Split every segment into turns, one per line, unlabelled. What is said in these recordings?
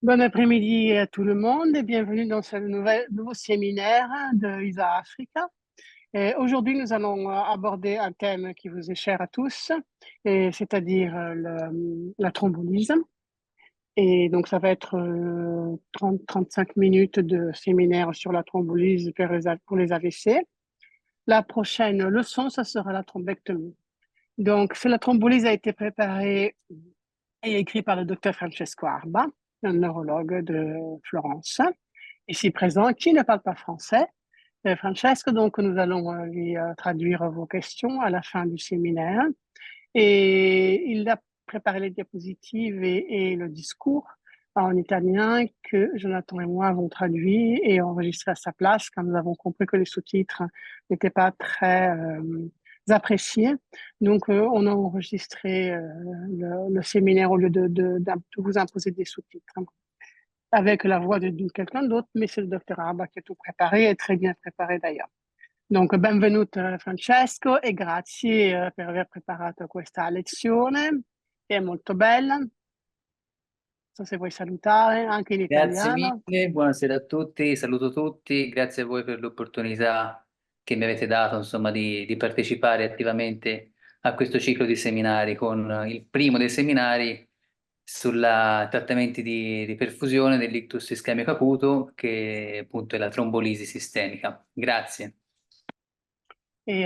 Bon après-midi à tout le monde et bienvenue dans ce nouveau séminaire de ISA Africa. Et aujourd'hui, nous allons aborder un thème qui vous est cher à tous, c'est-à-dire la thrombolyse. Et donc, ça va être 30-35 minutes de séminaire sur la thrombolyse pour les AVC. La prochaine leçon, ça sera la thrombectomie. Donc, la thrombolyse a été préparée et écrite par le docteur Francesco Arba, un neurologue de Florence, ici présent, qui ne parle pas français. Francesco, donc nous allons lui traduire vos questions à la fin du séminaire. Et il a préparé les diapositives et le discours en italien que Jonathan et moi avons traduit et enregistré à sa place, quand nous avons compris que les sous-titres n'étaient pas très appréciés. Donc, on a enregistré le séminaire au lieu de vous imposer des sous-titres avec la voix de quelqu'un d'autre, mais c'est le docteur Arba qui a tout préparé e très bien préparé d'ailleurs. Donc, benvenuto Francesco e grazie per aver preparato questa lezione, che è molto bella. Non so se vuoi salutare anche in
Grazie
italiano.
mille, buonasera a tutti, saluto tutti, grazie a voi per l'opportunità che mi avete dato, insomma, di partecipare attivamente a questo ciclo di seminari, con il primo dei seminari sulla trattamenti di perfusione dell'ictus ischemico acuto, che appunto è la trombolisi sistemica. Grazie.
Et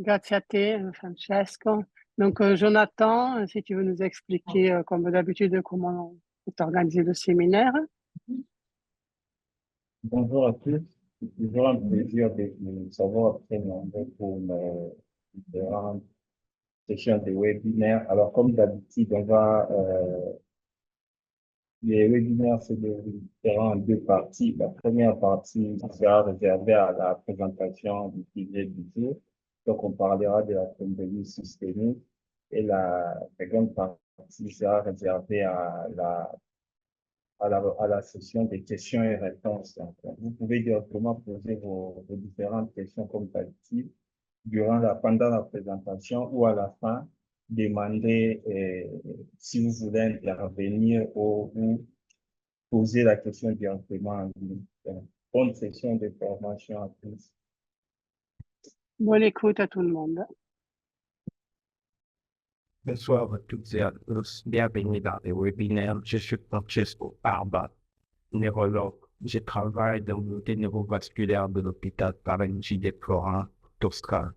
grazie a te, Francesco. Donc, Jonathan, si tu veux nous expliquer, comme d'habitude, comment est organisé le séminaire.
Bonjour à tous. C'est toujours un plaisir de vous avoir très nombreux pour mes différentes sessions de webinaires. Alors, comme d'habitude, les webinaires se dérouleront en deux parties. La première partie sera réservée à la présentation du sujet du jour. Donc, on parlera de la thrombolyse systémique et la seconde partie sera réservée à la session des questions et réponses. Donc, vous pouvez directement poser vos différentes questions comme d'habitude pendant la présentation ou à la fin, demander si vous voulez intervenir ou poser la question directement en ligne. Donc, bonne session de formation à tous.
Bonne écoute à tout le monde.
Bonsoir à toutes et à tous. Bienvenue dans le webinaire. Je suis Francesco Arba, neurologue. Je travaille dans l'unité neurovasculaire de l'hôpital Parigi de Florence, Toscane.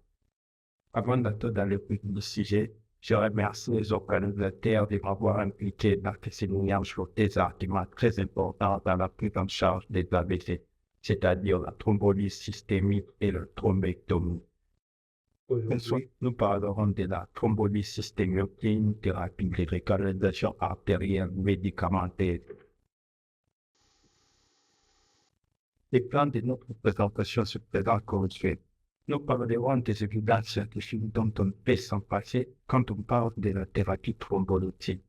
Avant d'entrer dans le vif du sujet, je remercie les organisateurs de m'avoir impliqué dans ce séminaire sur des arguments très importants dans la prise en charge des AVC, c'est-à-dire la thrombolyse systémique et la thrombectomie. Aujourd'hui, nous parlerons de la thrombolyse systémique qui est une thérapie de recanalisation artérielle médicamenteuse. Le plan de notre présentation se présente comme suit. Nous parlerons des évidences scientifiques dont on peut s'en passer quand on parle de la thérapie thrombolytique.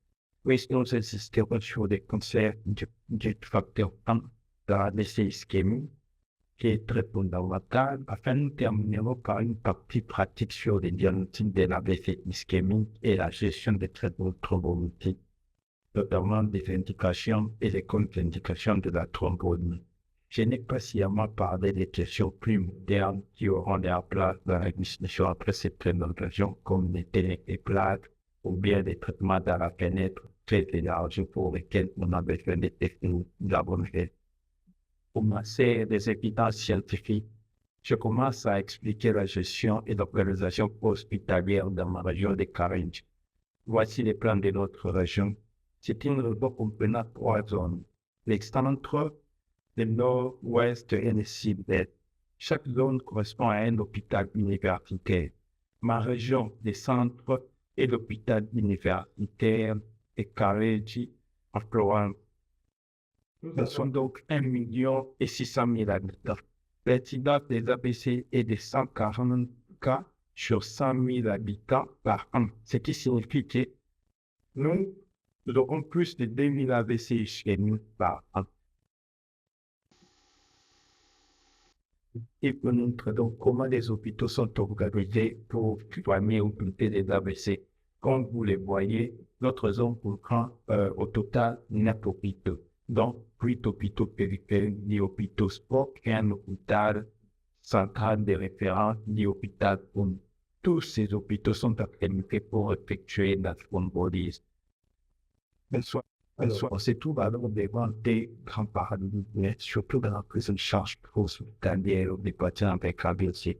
Puis nous insisterons sur les conseils du facteur 1 dans la décès ischémique, qui est très fondamental. Enfin, nous terminerons par une partie pratique sur les diagnostics de l'AVC ischémique et la gestion des traitements thrombolytiques, notamment des indications et les contre-indications de la thrombolyse. Je n'ai pas sciemment parlé des questions plus modernes qui auront leur place dans la discussion après cette présentation, comme les téléplaques ou bien les traitements dans la fenêtre très élargis pour lesquels on a besoin de techniques d'avancée. Pour commencer des évidences scientifiques, je commence à expliquer la gestion et l'organisation hospitalière dans ma région de Carinthie. Voici les plans de notre région. C'est une région comprenant 3 zones. L'excentre, le nord, ouest et le sud-est. Chaque zone correspond à un hôpital universitaire. Ma région, le centre, est l'hôpital universitaire de Carinthie en Florence. Nous sommes donc 1 600 000 habitants. L'incidence des AVC est de 140 cas sur 100 000 habitants par an, ce qui signifie que nous aurons plus de 2000 AVC ischémiques par an. Il nous montre donc comment les hôpitaux sont organisés pour soigner ou traiter les AVC. Comme vous les voyez, notre zone comprend au total 9 hôpitaux. Donc, huit hôpitaux périphériques, 10 hôpitaux sport et un hôpital central de référence, 10 hôpitaux pour tous ces hôpitaux sont accrédités pour effectuer la thrombolyse. On se trouve alors devant des grands paradigmes, surtout dans la prise en charge hospitalière des patients avec AVC.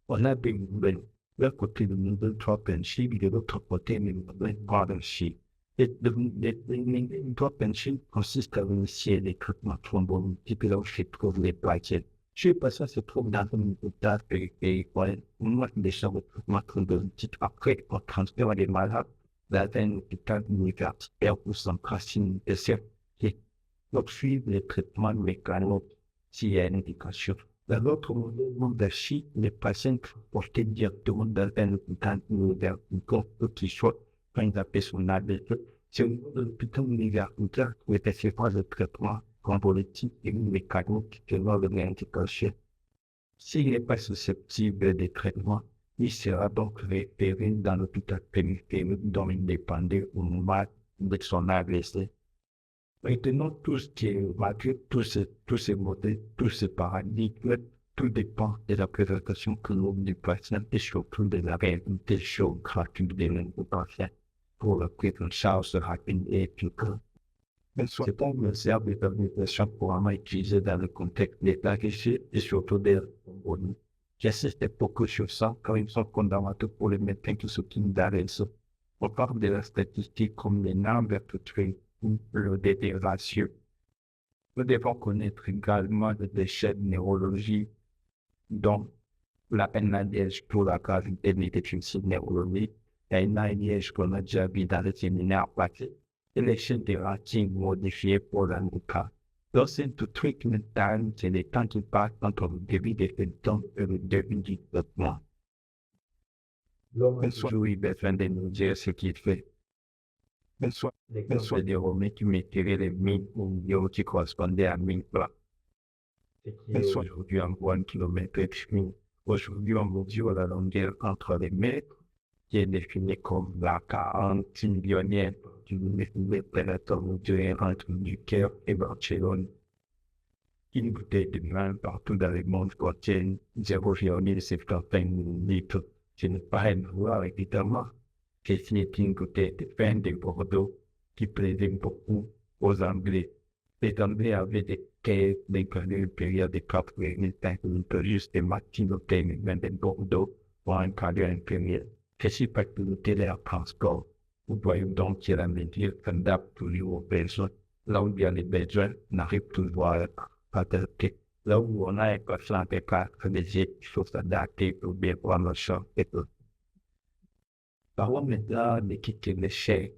On a des nouvelles. D'un côté, le modèle drop-and-ship, et de l'autre côté, le modèle partnership. Le drop-and-ship consiste à initier les traitements thrombolytiques là où se trouvent les patients. Si le patient se trouve dans un hôpital périphérique, on doit déjà le traitement thrombolytique. Après, on transfère les malades dans un hôpital universitaire ou central sanitaire qui poursuivent les traitements mécaniques s'il y a une indication. Dans l'autre modèle, les patients portés directement dans un hôpital universitaire qui soit quand ils appellent son ABC. C'est l'hôpital universitaire qui effectuera le traitement thrombolytique et mécanique selon l'indication. S'il n'est pas susceptible de traitement, il sera donc référé dans l'hôpital périphérique dont il dépendait au moment de son AVC. Maintenant, tout ce qui est malgré tous ces modèles, tous ces paradigmes, tout dépend de la présentation clinique du patient et surtout de la réalité géographique de l'intervention pour la prise en charge rapide et efficace. C'est un mesure d'évaluation couramment utilisé dans le contexte des AVC et surtout des thrombolyses. J'insiste beaucoup sur ça car ils sont fondamentaux pour les médecins qui s'occupent d'AVC. On parle de la statistique comme les normes vertueuses ou le DD ratio. Nous devons connaître également les déchets de neurologie, dont la NADH pour la gravité des déficits neurologiques, la NADH qu'on a déjà vu dans le séminaire passé, et les chaînes de rating modifiées pour l'handicap. Lorsque tout treatment time, c'est le temps qui passe entre le début des symptômes et le début du traitement. L'homme a toujours eu besoin de nous dire ce qu'il fait. Soit des Romains qui mettiraient les mines au milieu qui correspondaient à 1000 plats. Aujourd'hui, en 1 km h. Aujourd'hui, on mesure la longueur entre les mètres, qui est définie comme la 40 millionnième du millimètre mesuré entre du Caire et Barcelone. Une bouteille de vin partout dans le monde contient 0,75 ml. Ce n'est pas un voir évidemment que c'est une bouteille de vin de Bordeaux qui plaisait beaucoup aux Anglais. Les Anglais avaient des caisses d'une période de 4,5 minutes juste des matinotés de vin de Bordeaux pour un cadre impérial. Ceci peut limiter leur transport. Nous voyons donc qu'il y a la mesure s'adapte toujours aux besoins. Là où il y a les besoins, on arrive toujours à être adapté. Là où on a un patient avec il faut s'adapter pour bien voir le champ et tout. Parlons maintenant de quitter l'échelle.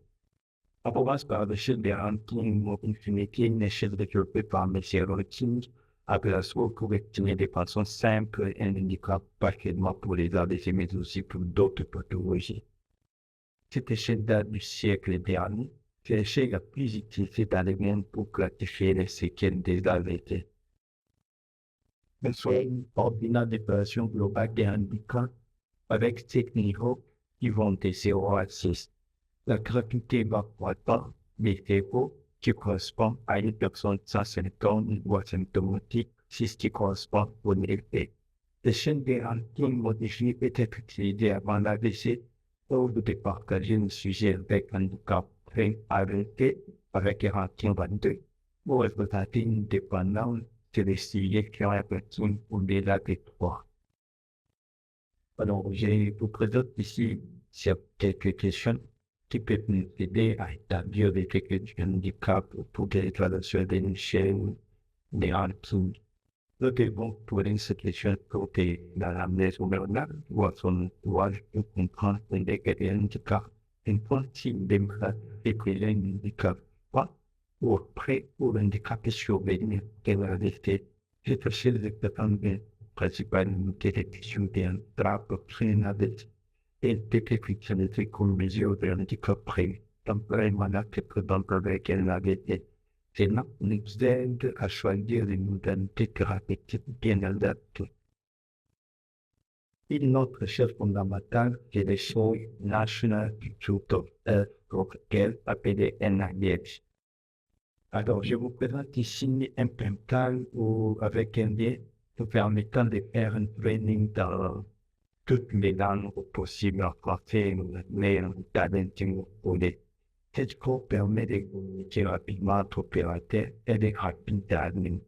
On commence par l'échelle des rankings ou infinity, une échelle développée par M. Routine, avec la source pour estimer de façon simple un handicap, pas seulement pour les AVC, mais aussi pour d'autres pathologies. Cette échelle date du siècle dernier. C'est l'échelle la plus utilisée dans le monde pour classifier les séquelles des AVC. Elle soit une ordonnance d'évaluation globale des handicaps avec 7 niveaux qui vont de 0 à 6. La gravité va croître des 0 qui correspond à une personne sans symptômes ou asymptomatique, 6 qui correspond au effet. L'échelle des rankings modifiée peut être utilisée avant l'AVC ou de partager le sujet avec un handicap AVC avec un ranking 22 ou représenter une dépendance sur les sujets qui ont un personne au-delà des 3. Alors, je vous présente ici quelques questions qui peuvent nous aider à établir les effets du handicap pour les évaluations d'une chaîne des rankings. Nous devons poser cette question côté dans la maison Bernard, ou à son entourage pour comprendre les handicaps. Un point si des malades et présents un handicap pas, ou après pour l'handicap est survenu de la réalité. C'est aussi les personnes principalement des questions d'un drap prénavette et des fonctionnalités comme mesure de handicap pré, temporaire malade qui présente avec un AVC. Cela nous aide à choisir les modalités thérapeutiques bien adaptées. Une autre chose fondamentale est l'échelle National Institute of Health, appelée NIH. Alors, je vous présente ici un plan avec un lien nous permettant de faire un training dans toutes les langues possibles en français, en anglais, en italien, en polonais. Cette cours permet de communiquer rapidement entre opérateurs et de rapide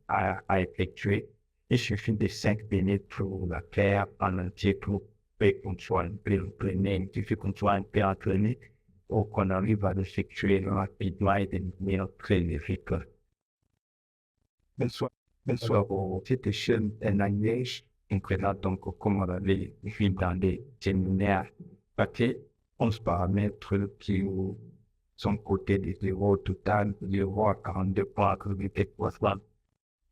à effectuer. Il suffit de 5 minutes pour la faire en entier pour qu'on soit un peu entraîné. Il suffit qu'on soit un peu entraîné pour qu'on arrive à l'effectuer rapidement et de manière très efficace. Bonsoir, cette chaîne en anglais, on présente donc comme on l'avait vu dans les séminaires papier, 11 paramètres qui sont cotés de 0 au total, 0 à 42 points accrédités pour cela.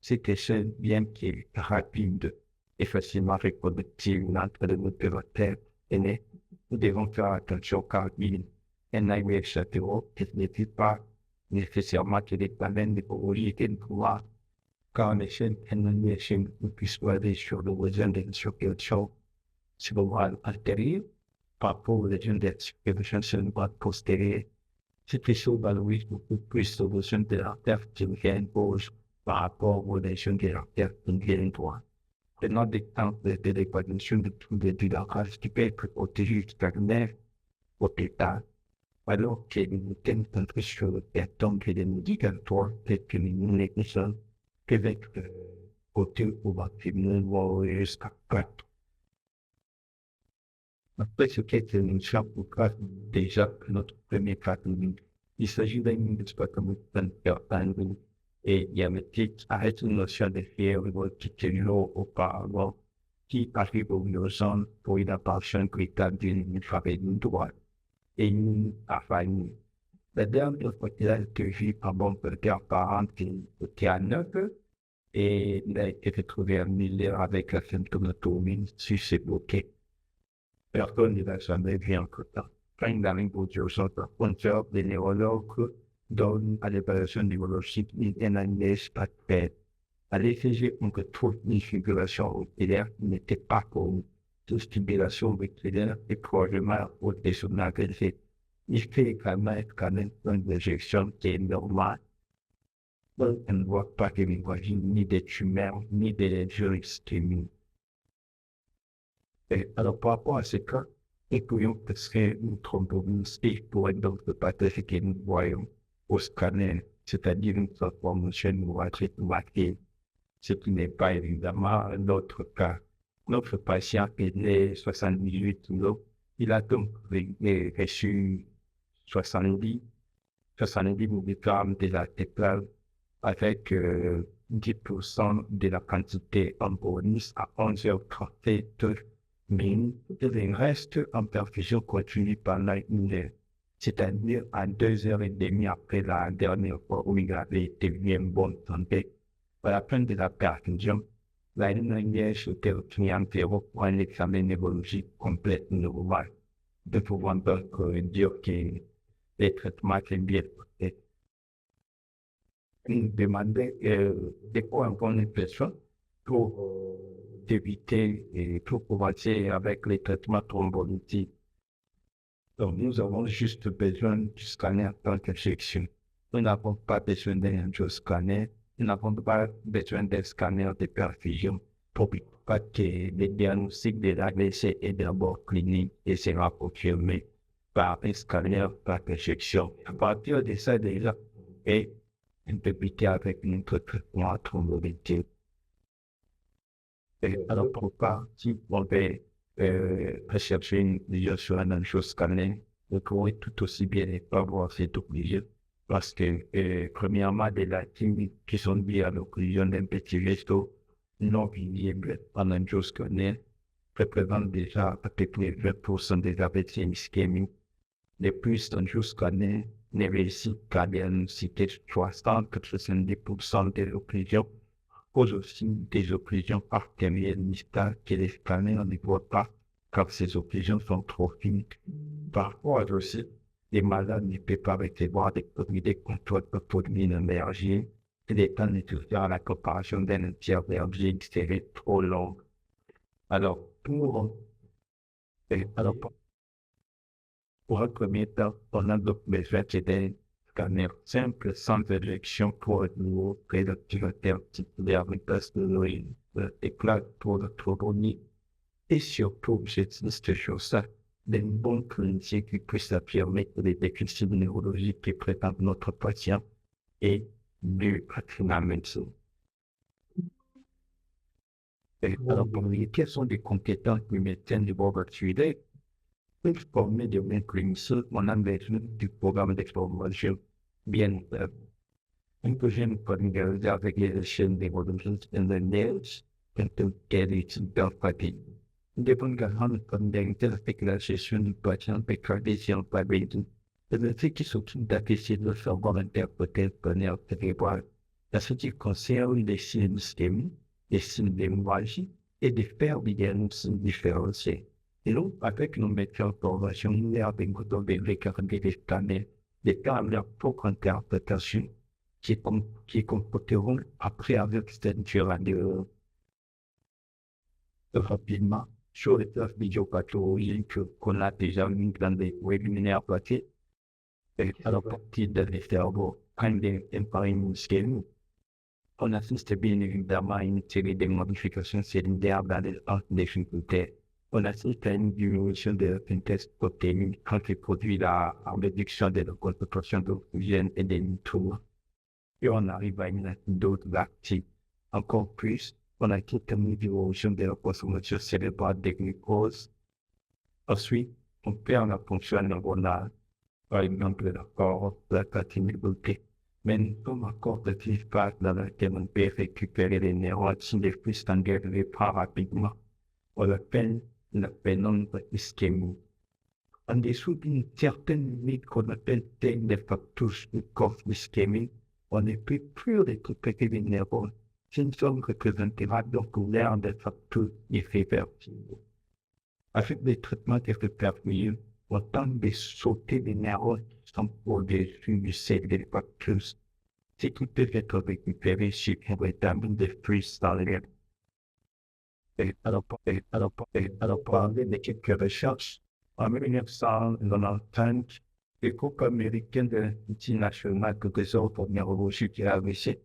Cette chaîne, bien qu'elle est rapide et facilement reproductible entre les opérateurs aînés, nous devons faire attention car un anglais château ne signifie pas nécessairement que les panels de probabilité de pouvoir car les chaînes anglais puissent basées sur le besoin d'interprétation sur le bras antérieur par rapport aux besoins d'interprétation sur le bras postérieur. Cette chose valorise beaucoup plus le besoin de l'artère qui vient gauche par rapport aux besoins de l'artère qui vient droite. Le nom des temps de l'équation de tout le démarrage qui peut être protégé jusqu'à nerf au pétale, alors que les thèmes centrés sur le pétale et les médicaments tels que les médicaments peuvent être côté ou bâtiment voire jusqu'à 4. Après ce qui est une chambre pour déjà notre premier pratique, il s'agit d'un espace comme un perpendiculaire et diamétrique avec une notion de fièvre qui était l'eau auparavant, qui arrive aux urgences pour une apparition véritable d'une farine droite et une affaire. La dernière fois qu'il a été vu par mon père parent qui était à 9 et il a été retrouvé à 1000 avec la symptomatomie si c'est bloqué. Personne ne l'a jamais vu en temps. Quand il arrive aux urgences, on fait des neurologues donnent à l'évaluation neurologique une analyse pas de peine. À l'ECG, on retrouve une fibrillation auriculaire qui n'était pas connue. Cette fibrillation auriculaire est probablement au-dessus de la graisse. Il fait également un scanner d'injection qui est normal. On ne voit pas de l'hémorragie, ni des tumeurs, ni des lésions ischémiques. Alors, par rapport à ce cas, nous pourrions prescrire une thrombogénésie pour être donc le pathologie que nous voyons au scanner, c'est-à-dire une transformation névratique marquée, ce qui n'est pas évidemment notre cas. Notre patient est né 78 kg, il a donc reçu 70 mg de la tétrale avec 10% de la quantité en bonus à 11h37 minutes et le reste en perfusion continue pendant une heure, c'est-à-dire à 2h30 après la dernière fois où il avait été bien bonne santé. À la fin de la perfusion, la ligne était retenue environ pour un examen neurologique complet normal. Nous pouvons donc dire que les traitements sont bien faits. Nous demandons de quoi encore une personne pour éviter et pour commencer avec les traitements thrombolytiques. Donc, nous avons juste besoin du scanner tant que section. Nous n'avons pas besoin d'un scanner, nous n'avons pas besoin d'un scanner de perfusion pour pas que le diagnostic de l'AVC est d'abord clinique et sera confirmé par un scanner par injection. À partir de ça, déjà, et on peut buter avec notre traitement thrombolytique. Alors, pour si on peut rechercher une occlusion sur un scanner, vous pourrez tout aussi bien ne pas voir cette occlusion parce que, premièrement, des latines qui sont liées à l'occlusion d'un petit vaisseau non visible en angioscanner représentent déjà à peu près 20% des AVC ischémiques. Les plus angioscanners ne réussissent qu'à diagnostiquer 60-70% des occlusions, cause aussi des occlusions artérielles distales que les scanners ne voient pas car ces occlusions sont trop fines. Parfois aussi, les malades ne peuvent pas recevoir des produits de contrôle de produits énergie et les temps nécessaires à la comparaison d'un tiers vergine serait trop long. Alors, pour un premier temps, on a donc besoin d'un scanner simple sans élection pour un nouveau prédactivateur titulaire de place de l'origine, éclat pour la troponie. Et surtout, j'existe sur ça, des bons cliniciens qui puissent affirmer que les déficits neurologiques qui présentent notre patient est dû à la médecine. Alors, pour les quelles sont les compétences du médecin de bord actuel? Pour former des bons cliniciens, on a besoin du programme d'exploration bien fait. Un projet familiarisé avec les chaînes des modèles indépendants, quelle est leur pratique. Des bonnes garanties familiarisées avec la gestion du patient et tradition fabrique. Le fait qu'ils sont d'apprécier de savoir interpréter le bonheur cérébral. La société concerne les signes systémiques, les signes d'hémorragie et des faire bien différenciés. Et donc, avec nos méthodes de formation, nous avons besoin de regarder les scanners, des cas de leur propre interprétation qui comporteront après avec cette durée rapidement sur les vidéopathologies qu'on a déjà mis dans les webinaires passés. Et à la partie de les cerveaux, quand des imparimes schèmes, on assiste bien évidemment à une série de modifications cellulaires dans les difficultés. On assiste à une diminution de la synthèse protéinique quand il produit la réduction de la concentration d'oxygène et des nitros. Et on arrive à une dose active. Encore plus, on a une diminution de la consommation cérébrale de glucose. Ensuite, on perd la fonction neuronale, par exemple la corps, la continuité. Mais nous sommes encore dans une phase dans laquelle on peut récupérer les neurones si les flux sont dérivés pas rapidement. On l'appelle la pénombre ischémique. En dessous d'une certaine limite qu'on appelle des facteurs du corps ischémique, on ne peut plus récupérer les neurones. Ce ne sont représentés donc l'air des facteurs irréversibles. Avec des traitements irréversibles, on tente de sauter les neurones qui sont au-dessus du seuil des facteurs. Ce qui peut être récupéré sur un rétabli de flux dans l'air. Alors, pour parler de quelques recherches, en 1995, le groupe américain de l'Institut national de réseau neurologique et AVC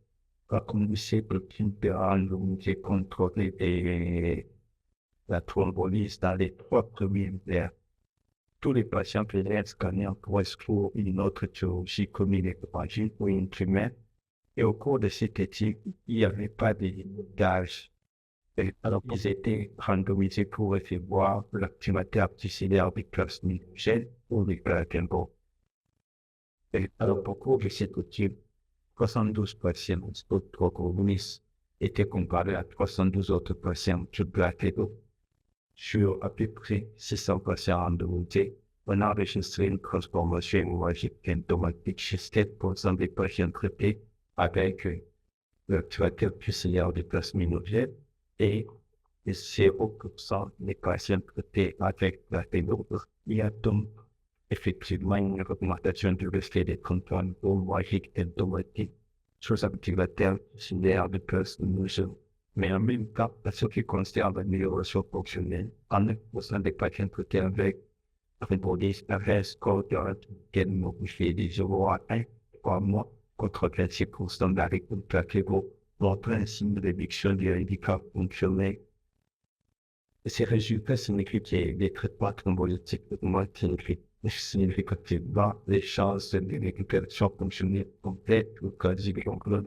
a commencé pour de contrôler la thrombolyse dans les 3 premiers heures. Tous les patients pouvaient être scannés pour exclure une autre chirurgie comme une hémorragie ou une tumeur. Et au cours de cette étude, il n'y avait pas de gage. Alors, ils étaient randomisés pour recevoir l'activateur articulaire des classes minogènes ou des classes tempo. Alors, au cours de cette étude, 72 patients autochronistes étaient comparés à 312 autres patients sur placebo. Sur à peu près 600 patients randomisés, on a enregistré une transformation hémorragique symptomatique chez 7% des patients traités avec l'activateur articulaire des classes minogènes et 0% des patients traités avec la pénombre. Il y a donc effectivement une augmentation du risque des contrôles hémorragiques symptomatiques sur l'activateur articulaire des classes minogènes. Mais en même temps, à ce qui concerne l'amélioration fonctionnelle, 9% des patients traités avec thrombolyse RS coordonnate qui modifié des 0 à 1 par mois contre 26% d'arrêt de placebo, montrant un signe de réduction du handicap fonctionnel. Ces résultats signifient que les traitements thrombolytiques augmentent significativement les chances de récupération fonctionnelle complète ou quasi complète.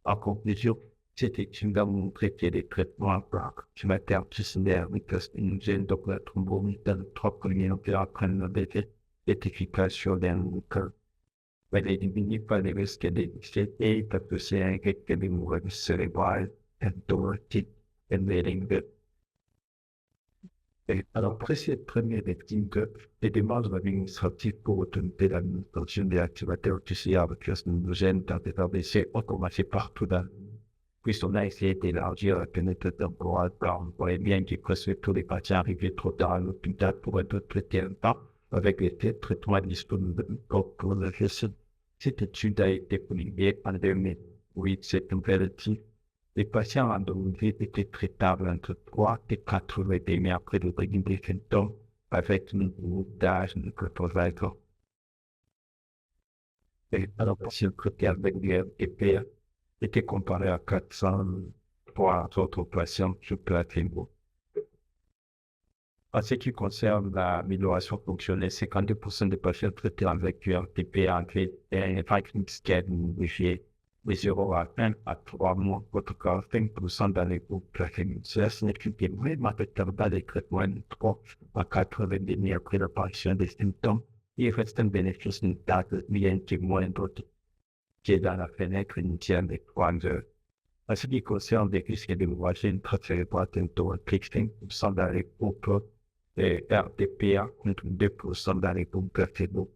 En conclusion, cette étude a montré que les traitements par activateur articulaire des classes minogènes donc la thrombolyse dans les 3 premiers heures après le BT est efficace sur les handicap. Mais elle diminue pas les risques de décès et associé à un risque d'hémorragie cérébrale, symptomatique et méringue. Alors, après cette première étude, les démarches administratives pour autoriser l'administration des activateurs articulaires avec classes minogènes dans les AVC ont commencé partout dans le monde. Puis on a essayé d'élargir la fenêtre temporale car on voyait bien que presque tous les patients arrivaient trop tard à l'hôpital pour être traités en temps avec les traitements disponibles pour la gestion. Cette étude a été publiée en 2008. C'est impératif. Les patients randomisés étaient traitables entre 3 et 4 demi après le début des symptômes avec une groupe d'âge de 14 ans. Et alors, patient traité avec du RTP était comparé à 403 autres patients sur placebo. En ce qui concerne l'amélioration fonctionnelle, 52% des patients traités avec du RTP ont fait un ranking scan modifié de 0 à 1 à 3 mois, contre 45% dans les groupes placebo. Cela signifie que même avec les traitements de 3 à 4 demi après l'apparition des symptômes, il reste un bénéfice notable bien que moindre qui est dans la fenêtre initiale des 3 heures. En ce qui concerne les risques d'hémorragie intracérébrale, tantôt 5% dans les groupes RTPA contre 2% dans les groupes placebo.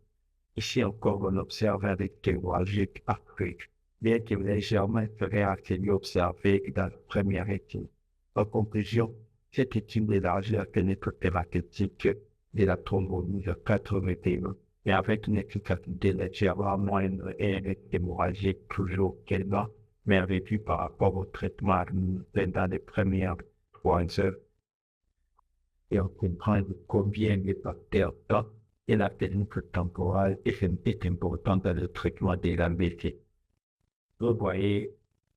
Ici encore, on observe un risque hémorragique accru, bien qu'il légèrement inférieur à celui observé dans la première étude. En conclusion, cette étude élargit la fenêtre thérapeutique de la thrombose à 81, mais avec une efficacité légèrement moindre et un risque hémorragique toujours élevé, mais réduit par rapport au traitement dans les premières 3 heures. Et on comprend combien les facteurs temps et la péninsule temporale est important dans le traitement de la l'AVC. Vous voyez,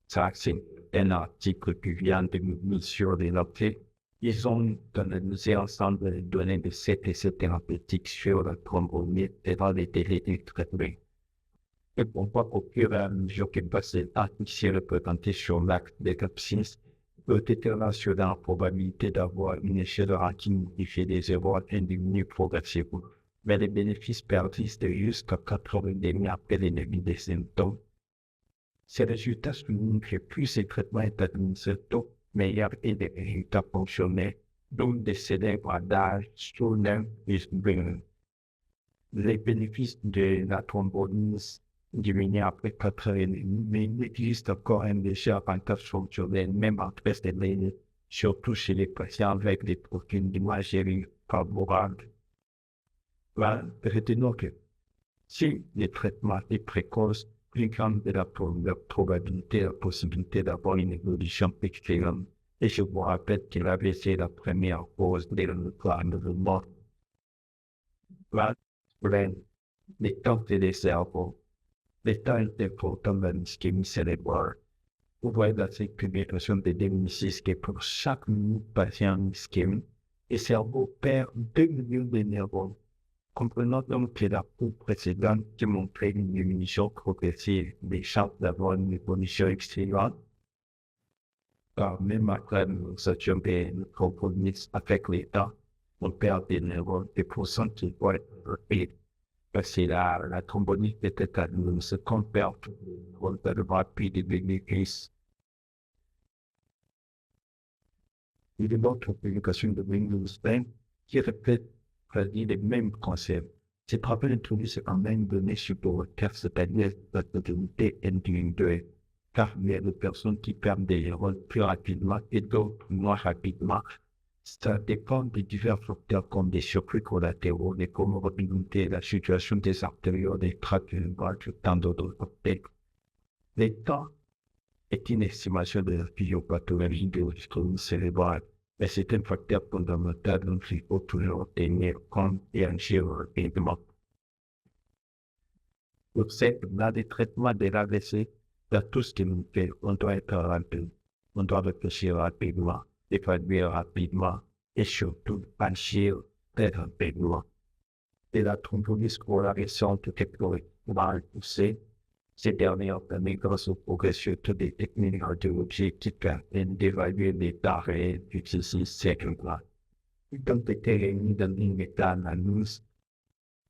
ça c'est un article qui vient de nous sur les lancers. Ils ont analysé ensemble les données de 7 essais thérapeutiques sur la thrombose et dans les délais de traitement. Et on voit qu'au fur et à mesure que passe l'article s'est représenté sur l'acte des abscisses, peut être la probabilité d'avoir une échelle de ranking modifiée des 0 à 1 diminue progressivement, mais les bénéfices persistent jusqu'à 80 demi après l'ennemi des symptômes. Ces résultats soulignent que plus ces traitements est administré tôt, meilleurs et des résultats fonctionnels, donc des célèbres adages Stoner et Springer. Les bénéfices de la thrombose diminuent après 4 heures et demie, mais il existe encore un léger avantage fonctionnel, même après ces délais, surtout chez les patients avec des profils d'imagerie favorables. Retenons que si le traitement est précoce, plus grande est la probabilité, la possibilité d'avoir une évolution excellente. Et je vous rappelle que l'AVC est la première cause de l'environnement. Les temps et les cerveaux. Les temps est important dans l'ischémie cérébrale. Vous voyez dans cette publication de 2006 que pour chaque patient en ischémie, le cerveau perd 2 millions de neurones. Comprenons donc que la courbe précédente qui montrait une diminution progressive des chances d'avoir une évolution excellente, car même après l'utilisation des compromis avec les temps, on perd des neurones, des pourcents qui vont être rapides. Parce que la thrombose peut être administrée qu'on perd un peu rapide et bénéfice. Il y a d'autres publications de Windows-10 qui répètent les mêmes concepts. Ces travaux introduisent quand même données supplémentaires, c'est-à-dire la totalité individuelle, car il y a des personnes qui perdent des neurones plus rapidement et d'autres moins rapidement. Ça dépend de divers facteurs comme des surplus collatéraux, des comorbidités, la situation des artères, des tracts cérébrales, tant d'autres facteurs. Le temps est une estimation de la physiopathologie de l'histoire cérébrale, mais c'est un facteur fondamental dont il faut toujours tenir compte et agir rapidement. Pour cette, dans les traitements de l'AVC, dans tout ce que nous faisons, on doit être rapide, on doit réfléchir rapidement, évaluer rapidement et surtout agir très rapidement. Et la thrombose polarisante est mal poussée. Ces dernières années, grâce aux progressions de des techniques radiologiques qui permettent d'évaluer l'état réel d'utiliser ces traitements. Ils ont été réunis dans une méta-analyse.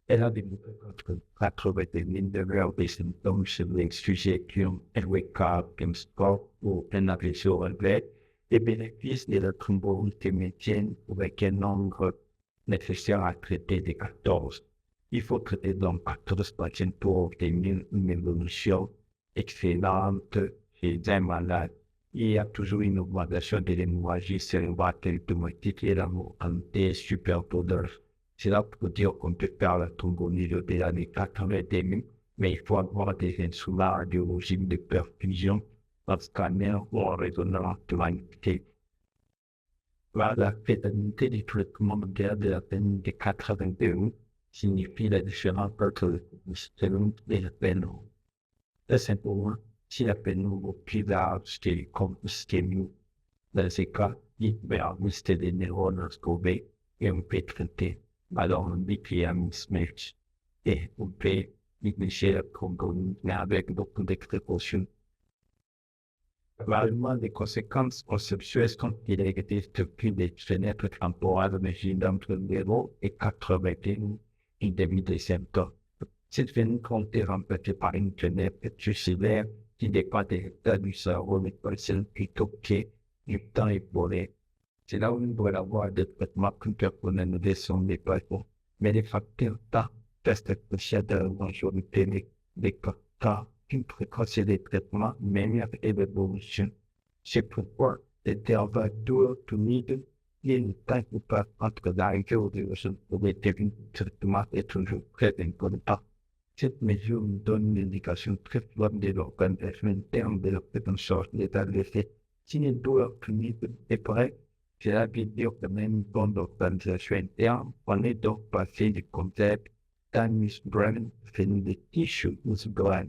Elle a démontré qu'entre 80 de des symptômes chez les sujets qui ont un wake-up, un score ou un AVC relevé, les bénéfices de la thrombose se maintiennent avec un nombre nécessaire à traiter de 14. Il faut traiter donc 14 patients pour obtenir une évolution excellente chez un malade. Il y a toujours une augmentation de l'hémorragie cérébrale automatique et la mortalité supérieure. C'est là pour dire qu'on peut faire la thrombose de l'année 80, mais il faut avoir des instruments radiologiques de perfusion, un scanner ou un résonance magnétique. La fatalité du traitement moderne de la peine de 82 signifie la différence entre le cholestérol et le pénol. Très simplement, si la pénol est plus large que le cholestérol, dans ces cas, il peut exister des neurones trouvés et on peut traiter. Alors on dit qu'il y a un mismatch et on peut négliger la thrombose, mais avec beaucoup de précautions. Probablement, les conséquences conceptuelles sont qu'il existe plus de fenêtres temporales mesurées entre 0 et 81 et demi des symptômes. Cette fenêtre ont été remplacée par une fenêtre suicidaire qui dépend des états du cerveau des personnes plutôt que du temps épaulé. C'est là où nous devons avoir des traitements plus personnalisés sur les patients. Mais les facteurs temps restent associés à la majorité des cas. Une fréquence des traitements meilleure et l'évolution. C'est pourquoi l'intervalle tour-tournide et le temps qui passe entre l'arrivée aux évolutions pour les termes de traitement est toujours très important. Cette mesure nous donne une indication très forte de l'organisation interne de la prise en charge de l'état de l'effet. Si les douleurs tournides est prêt, cela veut dire que même une bonne organisation interne, on est donc passé du concept d'Anis Brain, fini de tissue brain.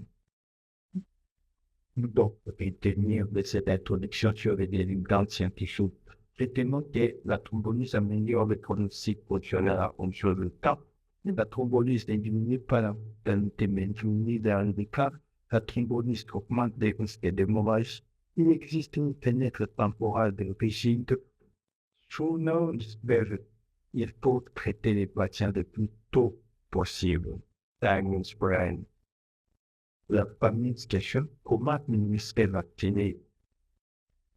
Donc, pour tenir de cette introduction sur les délinquants scientifiques, retenons que la thrombolyse améliore le pronostic fonctionnel à fonction du temps. La thrombolyse ne diminue pas la mortalité, mais diminue le handicap. La thrombolyse augmente les risques d'hémorragie. Il existe une fenêtre temporale de rigide. Sous nos espèces, il faut traiter les patients le plus tôt possible. Diagnosis brain. La fameuse question, comment administrer la vacciné?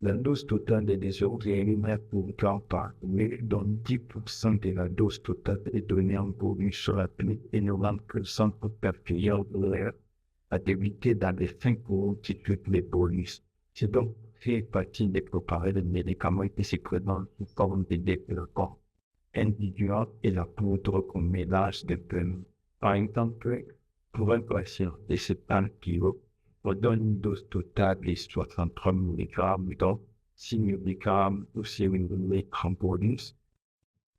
La dose totale des désordres est éliminée pour 40 ans, mais dont 10% de la dose totale est donnée en volume sur la clinique et 90% pour perfusion de l'air à éviter dans les 5 courants qui tuent les polices. C'est donc très facile de préparer les médicaments qui se présentent sous forme de déploiement individuel et la poudre qu'on mélange de peine. Par exemple, pour un patient de 70 kg, on donne une dose totale de 63 mg, donc 6 mg ou 6 mg en bonus,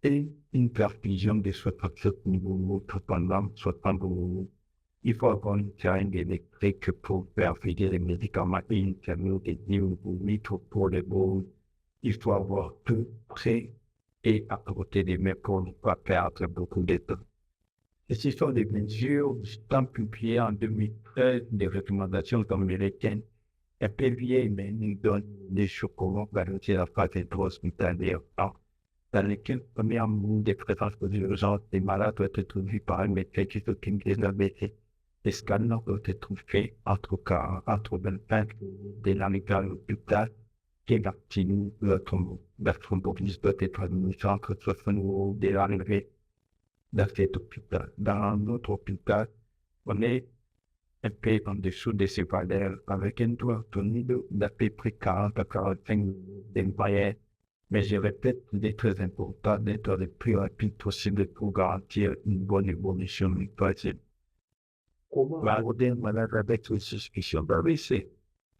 et une perfusion de 67 mg pendant 60 minutes. Il faut avoir une seringue électrique pour perfuser les médicaments et une camion de 10 litres pour les boules. Il faut avoir tout prêt et à côté des mains pour ne pas perdre beaucoup de temps. Et ce sont des mesures publiées en 2013, des recommandations américaines. Un peu vieille, mais nous donne des chocolats garantis à la phase intra-hospitalière. Dans lesquels, premièrement, des présences d'urgence des malades doivent être vus par un médecin qui s'occupe des AVC. Les scanners doivent être faits entre 25 de l'arrivée à l'hôpital et la thrombolyse doit être administrée entre 60 euros de l'arrivée dans cet hôpital. Dans notre hôpital, on est un peu en dessous de ces valeurs avec un taux tournide d'à peu près 40 à 45 de moyenne. Mais je répète, il est très important d'être le plus rapide possible pour garantir une bonne évolution du patient. Comment aborder un malade avec une suspicion d'AVC?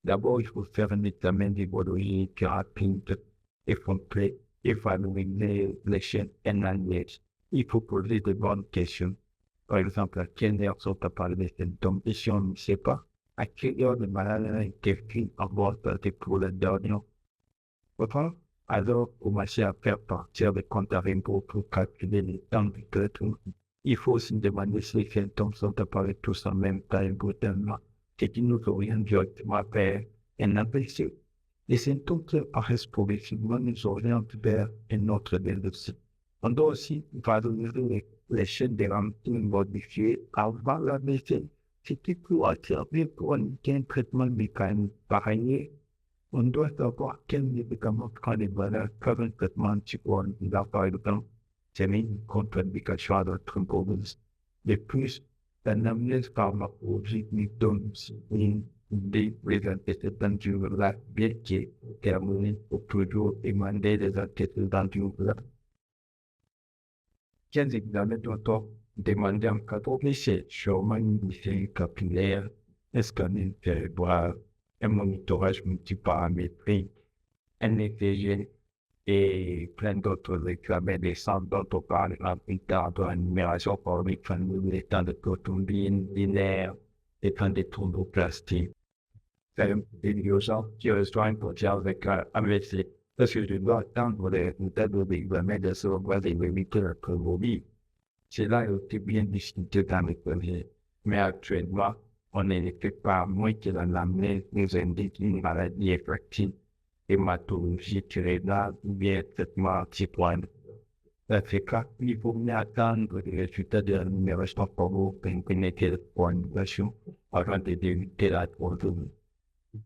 D'abord, il faut faire un examen d'hémorragie rapide et complet et évaluer les chaînes NADH. Il faut poser de bonnes questions. Par exemple, à quelle heure sont apparus les symptômes? Et si on ne sait pas, à quelle heure le malade a été en bonne santé pour le dernier? Enfin, alors, commencer à faire partir des comptes à rebours pour calculer le temps de traitement. Il faut aussi demander si les symptômes sont apparus tous en même temps et brutalement, ce qui nous oriente directement vers un AVC. Les symptômes qui apparaissent progressivement nous orientent vers un autre diagnostic. On doit aussi valoriser les chaînes de ramping modifiées avant l'AVC, ce qui pourra servir pour indiquer un traitement mécanique. Par ailleurs, on doit savoir quel médicament prend les valeurs comme un traitement anticoagulant, par exemple, c'est une contre-indication à la thrombose. De plus, l'anamnèse pharmacologique nous donne aussi une idée des antécédents du malade, bien que terminée pour toujours émaner des antécédents du malade. Quels examens doit-on demander en cas d'AVC? Sûrement une glycémie capillaire, un scanner cérébral, un monitorage multiparamétrique, un ECG et plein d'autres examens des centres dont on parle plus tard dans la numération pour les temps de cotumbine, binaire, les temps de tromboplastie. C'est une urgence qui rejoint pour dire avec AVC. Parce que je dois attendre les résultats de l'examen de savoir les vérités de la. C'est là où c'est bien discuté dans les projets. Mais actuellement, on ne fait pas moins que dans l'année nous indique une maladie effective, hématologie rénale ou bien traitement antipoide. Dans ce cas, il faut bien attendre les résultats de la numération pour vous pénétrer la formulation avant de débuter la troisième.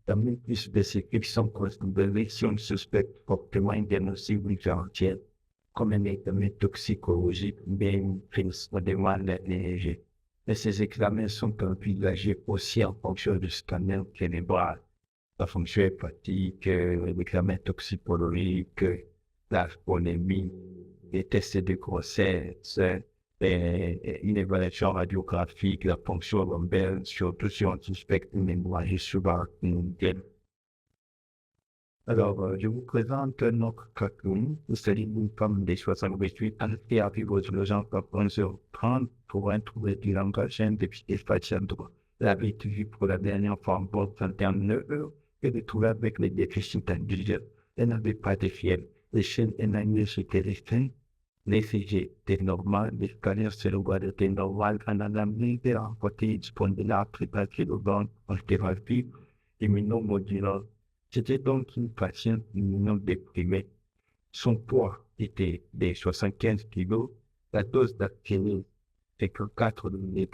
También especificación considerable si on suspecte fortement une diagnostic différentielle, comme un examen toxicologique bien pris au demande léger. Mais ces examens sont envisagés aussi en fonction du scanner cérébral, la fonction hépatique, l'examen toxicologique, la phonémie, les tests de grossesse, une évaluation radiographique, la fonction lombaire, surtout si on suspecte une hémorragie subarachnoïdienne. Alors, je vous présente notre cartoon. Il s'agit d'une femme de 68 ans qui a vécu aux urgences à 11h30 pour un trouble du langage depuis facial droit. Elle avait été vue pour la dernière fois en bord 31 heures et retrouvée avec les déficits indigènes. Elle n'avait pas de fièvre. Les chaînes NAIS étaient restreintes. L'ECG était normal, les scanners cérébrales étaient normales, en analyse de la protéine spondylate préparée en thérapie immunomodulante. C'était donc une patiente immunodéprimée. Son poids était de 75 kg. La dose d'actinique était que 4 mg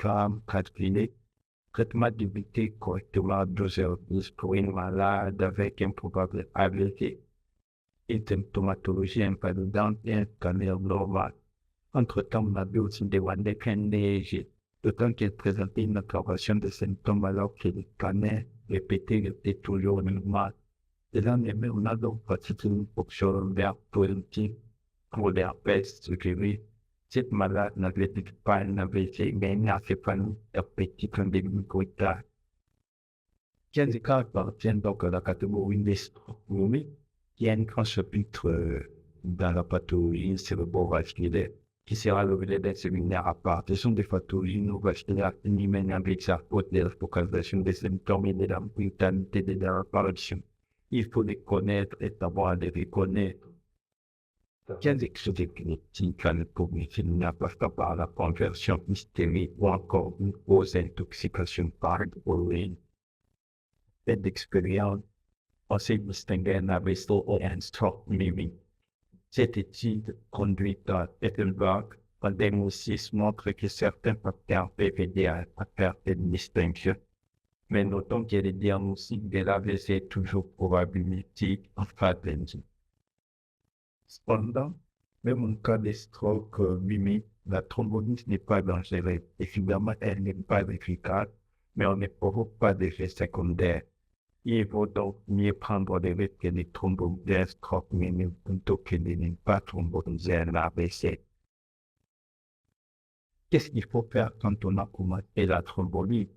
4 cliniques. Traitement débuté correctement à 2h10 pour une malade avec un probable AVC. Une symptomatologie invalidante et un scanner normal. Entre-temps, on avait aussi demandé qu'un EEG, d'autant qu'il présentait une aggravation de symptômes alors que le scanner répété était toujours normal. De là même, on a donc pratiqué une fonction lombaire positive pour l'herpès suggéré. Cette malade n'avait pas un AVC, mais une encéphalie herpétique endémique coïtale. 15 cas appartiennent donc à la catégorie des stromes. Il y a un grand chapitre dans la pathologie cérébrovasculaire qui sera le volet d'un séminaire à part. Ce sont des pathologies neurovasculaires qui mènent avec sa faute de la focalisation des symptômes et de la brutalité de leur apparition. Il faut les connaître et savoir les reconnaître. 15 excès cliniques à l'hypoglycémie passent par la conversion hystérique ou encore une fausse intoxication par l'héroïne. Cette expérience on s'est distingué un AVC et un stroke mimique. Cette étude conduite par Ettenberg en 2006 montre que certains facteurs peuvent aider à faire cette distinction. Mais notons que le diagnostic de l'AVC est toujours probabilistique en pathologie. Cependant, même en cas de stroke mimique, la thrombolyse n'est pas dangereuse. Évidemment, elle n'est pas efficace, mais on ne provoque pas d'effets secondaires. Il vaut donc mieux prendre des risques de thromboliser un stroke mimique plutôt que de ne pas thromboliser un AVC. Qu'est-ce qu'il faut faire quand on a commencé la thrombolyse?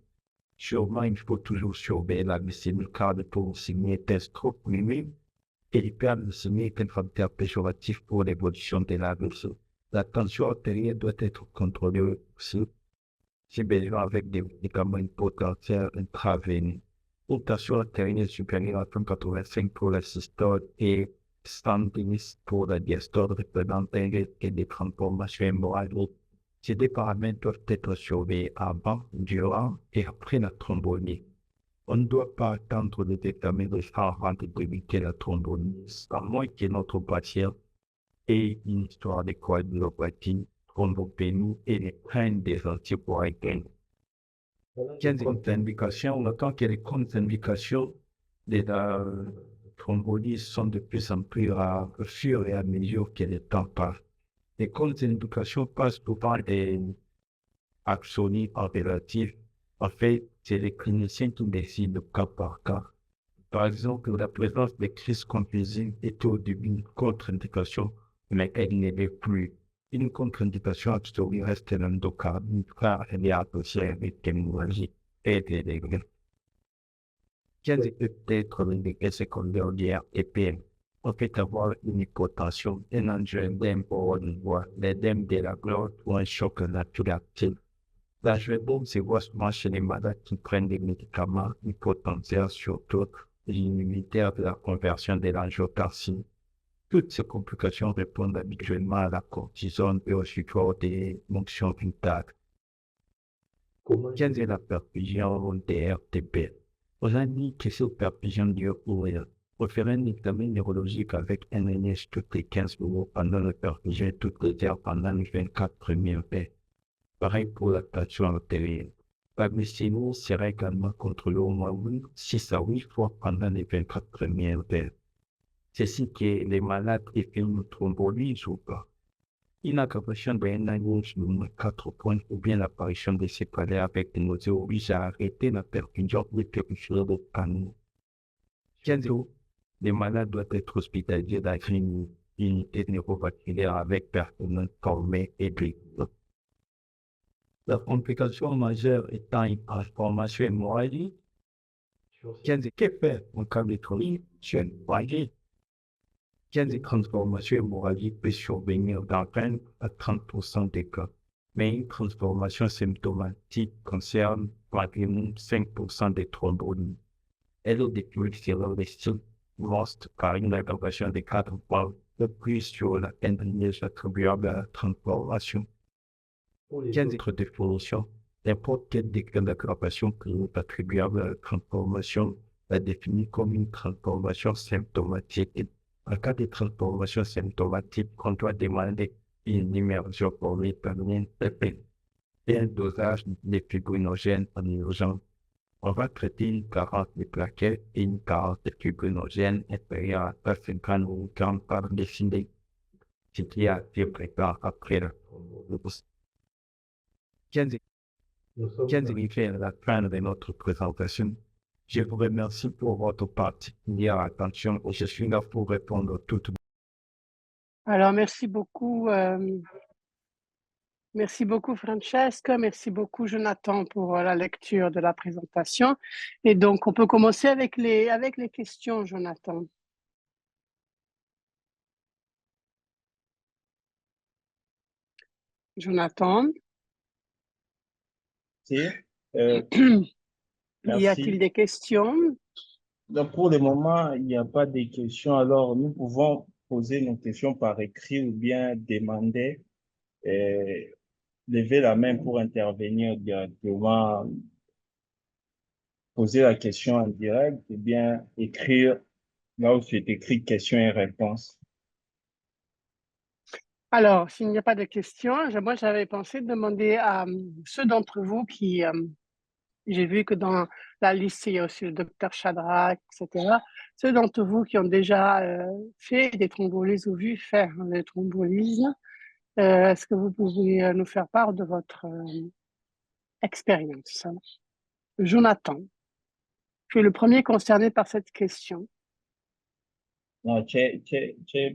Sûrement, il faut toujours surveiller la glycémie car l'hypoglycémie est un stroke mimique et l'hyperglycémie est un facteur péjoratif pour l'évolution de l'AVC. La tension artérielle doit être contrôlée aussi, si besoin avec des médicaments hypotenseurs intraveineux. Une tension artérielle supérieure à 185 pour la systole et 110 pour la diastole représente un risque de transformation hémorragique. Ces deux paramètres doivent être surveillés avant, durant et après la thrombolyse. On ne doit pas attendre les examens de sang avant de débuter la thrombolyse, à moins que notre patient ait une histoire de coagulopathie, thrombopénie et les prenne des anticoagulants. 15 contre-indications, on attend que les contre-indications de la thrombolyse sont de plus en plus rares au fur et à mesure que le temps passe. Les contre-indications passent souvent des axonies en relatif. En fait, c'est les cliniciens qui décident cas par cas. Par exemple, la présence de crises confusives est au début une contre-indication, mais elle ne l'est plus. Une contre-indication absolue reste l'endocardite car elle est associée avec l'hémorragie et des dégâts. Quels peuvent être les dégâts secondaires du RTPM? on peut avoir une hypotension, un angioedème au niveau, l'œdème de la glotte ou un choc anaphylactique. L'angioedème se voit souvent chez les malades qui prennent des médicaments hypotenseurs, surtout les inhibiteurs de la conversion de l'angiotensin. Toutes ces complications répondent habituellement à la cortisone et au support des fonctions vitales. Comment est la perfusion de RTP? On a dit que cette perfusion doit courir. On ferait un examen neurologique avec NNS toutes les 15 minutes pendant la perfusion toutes les heures pendant les 24 premières heures. Pareil pour la tension artérielle. La glycémie sera également contrôlée au moins 6 à 8 fois pendant les 24 premières heures. C'est si que les malades effectuent une thrombolyse ou pas. Une aggravation d'un anévrisme 4 points ou bien l'apparition de céphalées avec des nausées oblige à arrêter la perfusion de périphérique de canaux. 15 jours, les malades doivent être hospitalisés dans une unité neurovasculaire avec personnel formé et blessé. La complication majeure étant une transformation hémorragique. 15 que faire en cas de transformation hémorragique? 15 transformations hémorragiques peut survenir dans 20 à 30% des cas, mais une transformation symptomatique concerne environ 5% des thrombolies. Elle décrit sur les sites lost par une aggravation des 4 points de plus sur la tendinite attribuable à la transformation. 15 autres définitions, n'importe quel degré d'aggravation clinique attribuable à la transformation est défini comme une transformation symptomatique. En cas de transformation symptomatique, on doit demander une immersion pour l'épargne et un dosage de fibrinogène en urgence. On va traiter une carence de plaquettes et une carence de fibrinogène inférieure à 50 mg par décilitre, ce qui est assez fréquent après la thrombose. 15 arrivés à la fin de notre présentation. Je vous remercie pour votre particulière attention et je suis là pour répondre à toutes.
Alors, merci beaucoup Francesca, merci beaucoup Jonathan pour la lecture de la présentation. Et donc, on peut commencer avec les questions, Jonathan. Jonathan,
Si,
y a-t-il des questions?
Donc, pour le moment, il n'y a pas de questions. Alors, nous pouvons poser nos questions par écrit ou bien demander, lever la main pour intervenir directement, poser la question en direct, ou bien écrire là où c'est écrit questions et réponses.
Alors, s'il n'y a pas de questions, moi j'avais pensé demander à ceux d'entre vous qui, j'ai vu que dans la liste, il y a aussi le docteur Chadrak, etc. Ceux d'entre vous qui ont déjà fait des thrombolyses ou vu faire des thrombolyses, est-ce que vous pouvez nous faire part de votre expérience? Jonathan, tu es le premier concerné par cette question.
No, c'è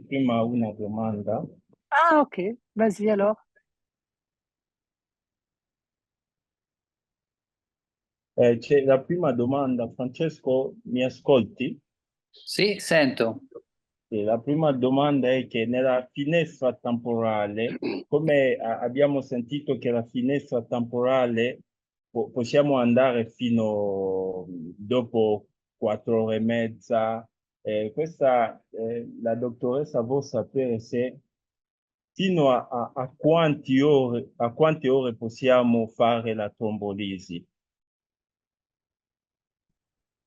prima una domanda.
Ah, ok, vas-y alors.
C'è la prima domanda, Francesco, mi ascolti?
Sì, sento.
La prima domanda è che nella finestra temporale, come abbiamo sentito che la finestra temporale possiamo andare fino dopo 4 ore e mezza, questa la dottoressa vuol sapere se fino a quante ore possiamo fare la trombolisi.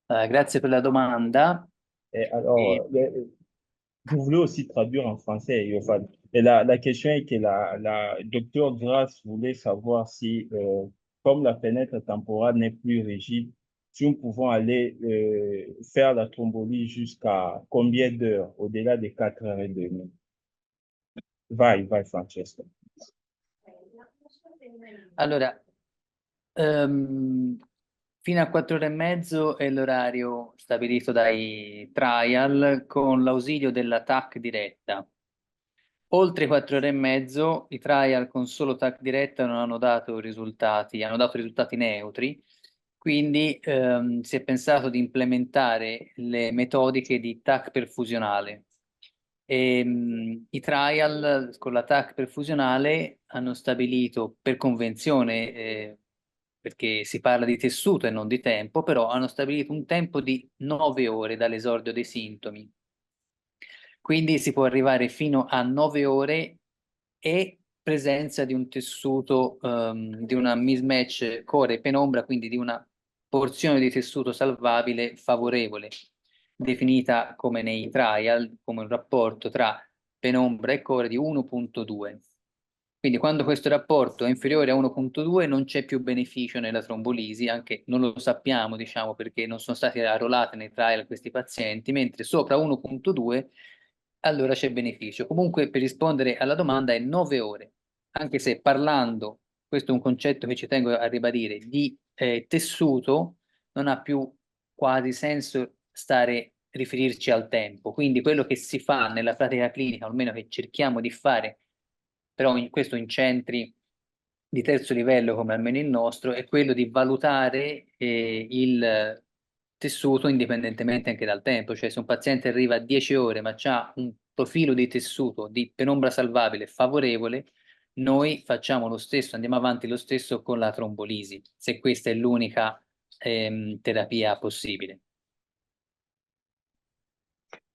Grazie per la domanda.
Alors, vous voulez aussi traduire en français, Yovan. Et la question est que la docteur Grasse voulait savoir si, comme la fenêtre temporale n'est plus rigide, si nous pouvons aller faire la trombolie jusqu'à combien d'heures, au-delà de 4h30. Vai, Francesco.
Allora, fino a 4 ore e mezzo è l'orario stabilito dai trial con l'ausilio della TAC diretta. Oltre 4 ore e mezzo i trial con solo TAC diretta non hanno dato risultati, hanno dato risultati neutri, quindi si è pensato di implementare le metodiche di TAC perfusionale. I trial con la TAC perfusionale hanno stabilito per convenzione, perché si parla di tessuto e non di tempo, però hanno stabilito un tempo di 9 ore dall'esordio dei sintomi. Quindi si può arrivare fino a 9 ore e presenza di un tessuto, di una mismatch core-penombra, quindi di una porzione di tessuto salvabile favorevole, definita come nei trial, come un rapporto tra penombra e core di 1,2. Quindi quando questo rapporto è inferiore a 1,2 non c'è più beneficio nella trombolisi, anche non lo sappiamo, diciamo, perché non sono stati arruolati nei trial questi pazienti, mentre sopra 1,2 allora c'è beneficio. Comunque per rispondere alla domanda è 9 ore, anche se parlando, questo è un concetto che ci tengo a ribadire, di tessuto non ha più quasi senso riferirci al tempo. Quindi quello che si fa nella pratica clinica, o almeno che cerchiamo di fare, però questo in centri di terzo livello come almeno il nostro, è quello di valutare il tessuto indipendentemente anche dal tempo, cioè se un paziente arriva a 10 ore ma ha un profilo di tessuto di penombra salvabile favorevole, noi facciamo lo stesso, andiamo avanti lo stesso con la trombolisi, se questa è l'unica terapia possibile.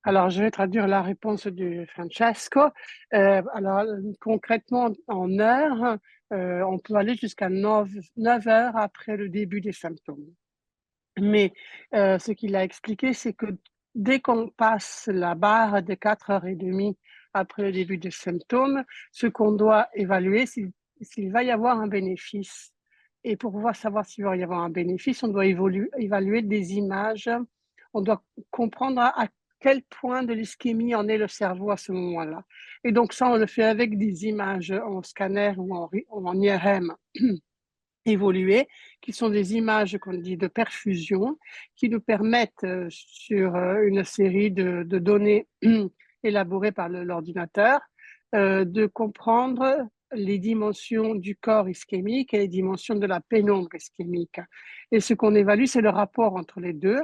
Alors, je vais traduire la réponse de Francesco. Alors, concrètement, en heures, on peut aller jusqu'à 9 heures après le début des symptômes. Mais ce qu'il a expliqué, c'est que dès qu'on passe la barre de 4h30 après le début des symptômes, ce qu'on doit évaluer, s'il va y avoir un bénéfice. Et pour pouvoir savoir s'il va y avoir un bénéfice, on doit évaluer des images. On doit comprendre à quel point de l'ischémie en est le cerveau à ce moment-là. Et donc ça, on le fait avec des images en scanner ou en IRM évoluées, qui sont des images qu'on dit de perfusion, qui nous permettent sur une série de données élaborées par l'ordinateur de comprendre les dimensions du corps ischémique et les dimensions de la pénombre ischémique. Et ce qu'on évalue, c'est le rapport entre les deux.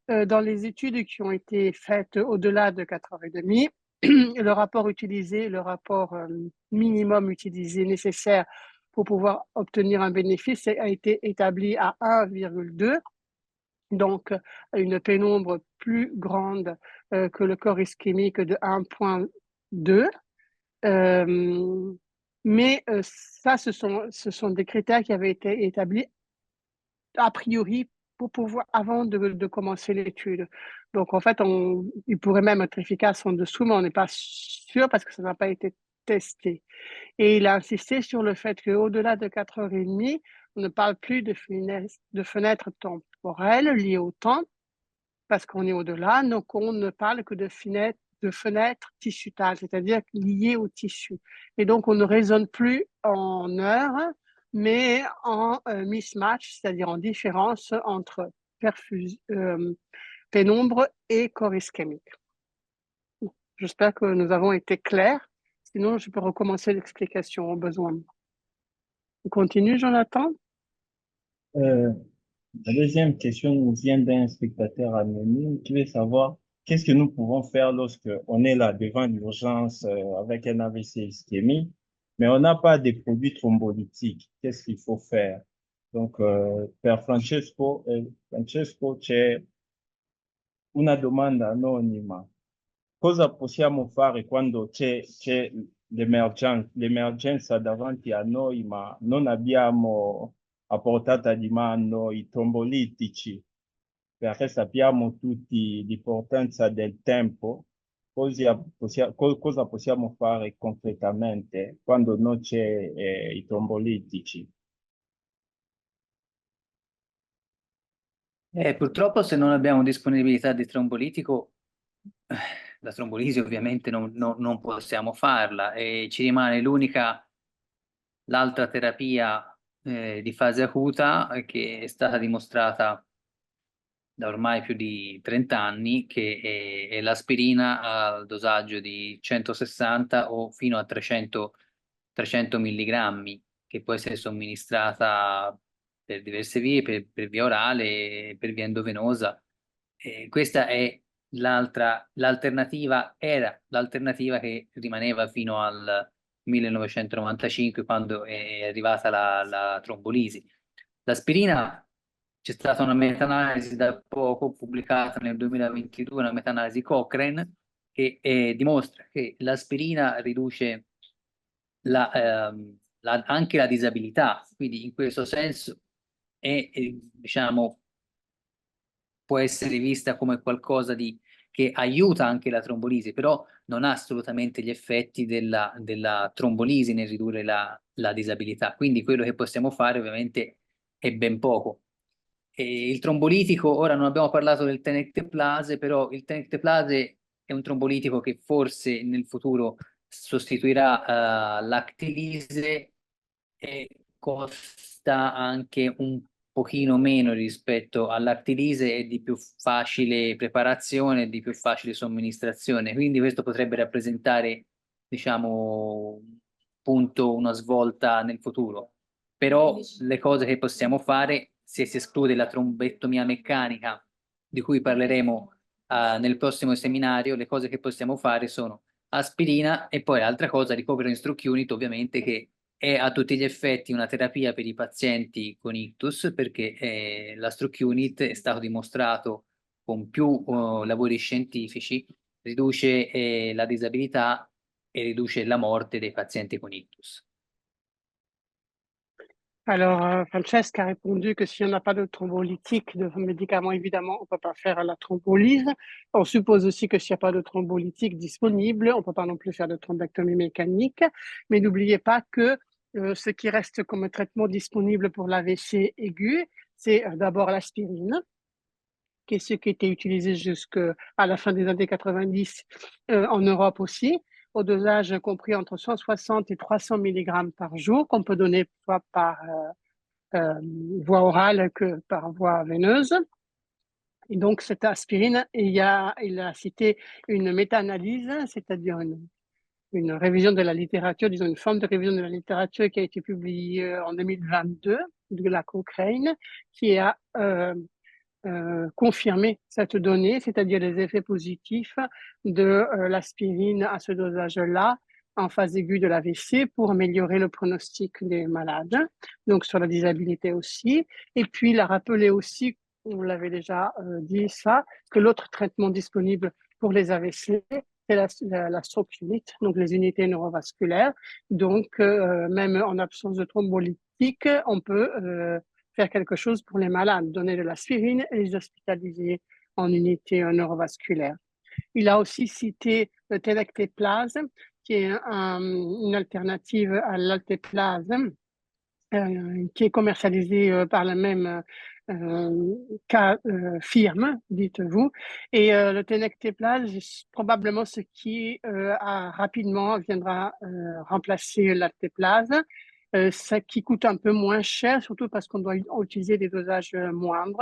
Dans les études qui ont été faites au-delà de 4h30, le rapport utilisé, le rapport minimum utilisé nécessaire pour pouvoir obtenir un bénéfice a été établi à 1,2, donc une pénombre plus grande que le corps ischémique de 1,2. Mais ça, ce sont des critères qui avaient été établis a priori pour pouvoir, avant de commencer l'étude. Donc, en fait, il pourrait même être efficace en dessous, mais on n'est pas sûr parce que ça n'a pas été testé. Et il a insisté sur le fait qu'au-delà de 4h30, on ne parle plus de fenêtres temporelles liées au temps, parce qu'on est au-delà, donc on ne parle que de fenêtres tissutales, c'est-à-dire liées au tissu. Et donc, on ne raisonne plus en heures, mais en mismatch, c'est-à-dire en différence entre pénombre et corps ischémique. J'espère que nous avons été clairs. Sinon, je peux recommencer l'explication au besoin. On continue, Jonathan?
La deuxième question nous vient d'un spectateur anonyme qui veut savoir qu'est-ce que nous pouvons faire lorsque on est là devant l'urgence avec un AVC ischémique, mais on n'a pas de produits thrombolytiques. Qu'est-ce qu'il faut faire? Donc, per Francesco, c'è una domanda anonima. Cosa possiamo fare quando c'è l'emergenza davanti a noi, ma non abbiamo a portata di mano i trombolitici, perché sappiamo tutti l'importanza del tempo? Cosa possiamo fare concretamente quando non c'è i trombolitici?
Purtroppo se non abbiamo disponibilità di trombolitico, la trombolisi ovviamente non possiamo farla e ci rimane l'altra terapia di fase acuta che è stata dimostrata da ormai più di 30 anni, che è l'aspirina al dosaggio di 160 o fino a 300 milligrammi, che può essere somministrata per diverse vie, per via orale, per via endovenosa. Questa è l'alternativa era l'alternativa che rimaneva fino al 1995, quando è arrivata la trombolisi. L'aspirina, c'è stata una meta-analisi da poco pubblicata nel 2022, una meta-analisi Cochrane, che dimostra che l'aspirina riduce anche la disabilità, quindi in questo senso diciamo, può essere vista come qualcosa che aiuta anche la trombolisi, però non ha assolutamente gli effetti della trombolisi nel ridurre la disabilità. Quindi quello che possiamo fare ovviamente è ben poco. E il trombolitico, ora non abbiamo parlato del tenecteplase, però il tenecteplase è un trombolitico che forse nel futuro sostituirà l'actilise e costa anche un pochino meno rispetto all'actilise e di più facile preparazione e di più facile somministrazione. Quindi questo potrebbe rappresentare, diciamo, appunto una svolta nel futuro. Però le cose che possiamo fare, se si esclude la trombettomia meccanica, di cui parleremo nel prossimo seminario, le cose che possiamo fare sono aspirina e poi altra cosa, ricovero in stroke unit, ovviamente, che è a tutti gli effetti una terapia per i pazienti con ictus, perché la stroke unit è stato dimostrato con più lavori scientifici, riduce la disabilità e riduce la morte dei pazienti con ictus.
Alors, Francesca a répondu que si on n'a pas de thrombolytique, de médicaments, évidemment, on ne peut pas faire la thrombolyse. On suppose aussi que s'il n'y a pas de thrombolytique disponible, on ne peut pas non plus faire de thrombectomie mécanique. Mais n'oubliez pas que ce qui reste comme traitement disponible pour l'AVC aigu, c'est d'abord l'aspirine, qui est ce qui était utilisé jusqu'à la fin des années 90 en Europe aussi, au dosage compris entre 160 et 300 mg par jour, qu'on peut donner soit par voie orale que par voie veineuse. Et donc, cette aspirine, il a cité une méta-analyse, c'est-à-dire une révision de la littérature, disons une forme de révision de la littérature qui a été publiée en 2022 de la Cochrane, qui a confirmé cette donnée, c'est-à-dire les effets positifs de l'aspirine à ce dosage-là en phase aiguë de l'AVC pour améliorer le pronostic des malades, donc sur la disabilité aussi. Et puis, il a rappelé aussi, on l'avait déjà dit ça, que l'autre traitement disponible pour les AVC, c'est la stroke unit, donc les unités neurovasculaires. Donc, même en absence de thrombolytique, on peut faire quelque chose pour les malades, donner de l'aspirine et les hospitaliser en unité neurovasculaire. Il a aussi cité le tenecteplase, qui est une alternative à l'alteplase, qui est commercialisé par la même firme, dites-vous. Et le tenecteplase, c'est probablement ce qui rapidement viendra remplacer l'alteplase. Ça qui coûte un peu moins cher, surtout parce qu'on doit utiliser des dosages moindres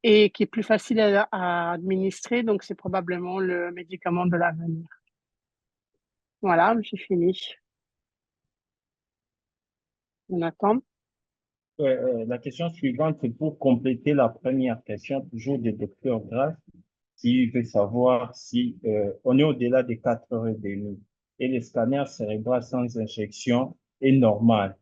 et qui est plus facile à administrer. Donc, c'est probablement le médicament de l'avenir. Voilà, j'ai fini. On attend.
La question suivante, c'est pour compléter la première question, toujours du docteur Graff, qui veut savoir si on est au-delà des 4h30 et le scanner cérébral sans injection est normal.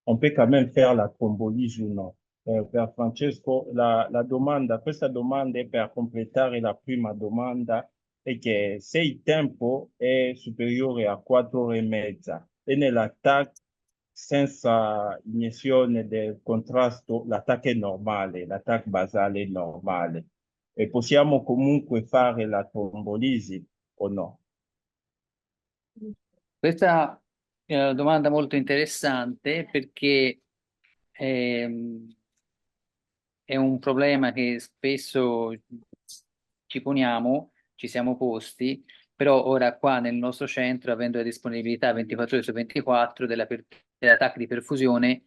On peut quand même faire la trombolyse ou non. Per Francesco, la domanda, questa domanda è per completare la prima domanda, è che se il tempo è superiore a 4 ore e mezza e nell'attacco senza iniezione del contrasto, l'attacco è normale, l'attacco basale è normale. E possiamo comunque fare la trombolisi o no?
Questa è una domanda molto interessante perché è un problema che spesso ci poniamo, ci siamo posti, però ora qua nel nostro centro, avendo la disponibilità 24 ore su 24 dell'attacco di perfusione,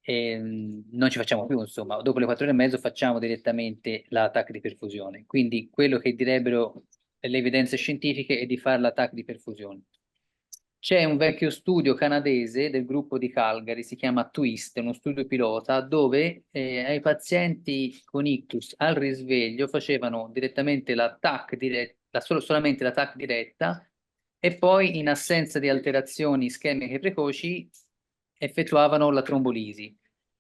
non ci facciamo più, insomma, dopo le 4 ore e mezzo facciamo direttamente l'attacco di perfusione. Quindi quello che direbbero le evidenze scientifiche è di fare l'attacco di perfusione. C'è un vecchio studio canadese del gruppo di Calgary, si chiama TWIST, uno studio pilota, dove ai pazienti con ictus al risveglio facevano direttamente solamente la TAC diretta e poi in assenza di alterazioni ischemiche precoci effettuavano la trombolisi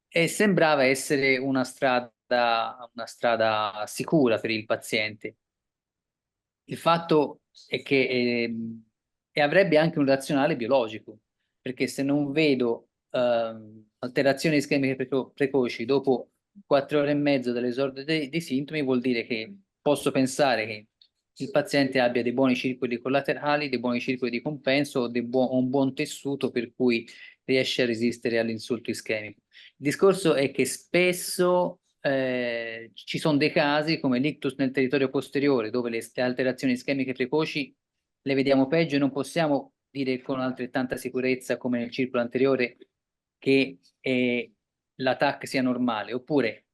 e sembrava essere una strada sicura per il paziente. Il fatto è che e avrebbe anche un razionale biologico, perché se non vedo alterazioni ischemiche precoci dopo 4 ore e mezzo dall'esordio dei sintomi, vuol dire che posso pensare che il paziente abbia dei buoni circoli collaterali, dei buoni circoli di compenso o un buon tessuto per cui riesce a resistere all'insulto ischemico. Il discorso è che spesso ci sono dei casi come l'ictus nel territorio posteriore, dove le alterazioni ischemiche precoci le vediamo peggio e non possiamo dire con altrettanta sicurezza come nel circolo anteriore che la TAC sia normale. Oppure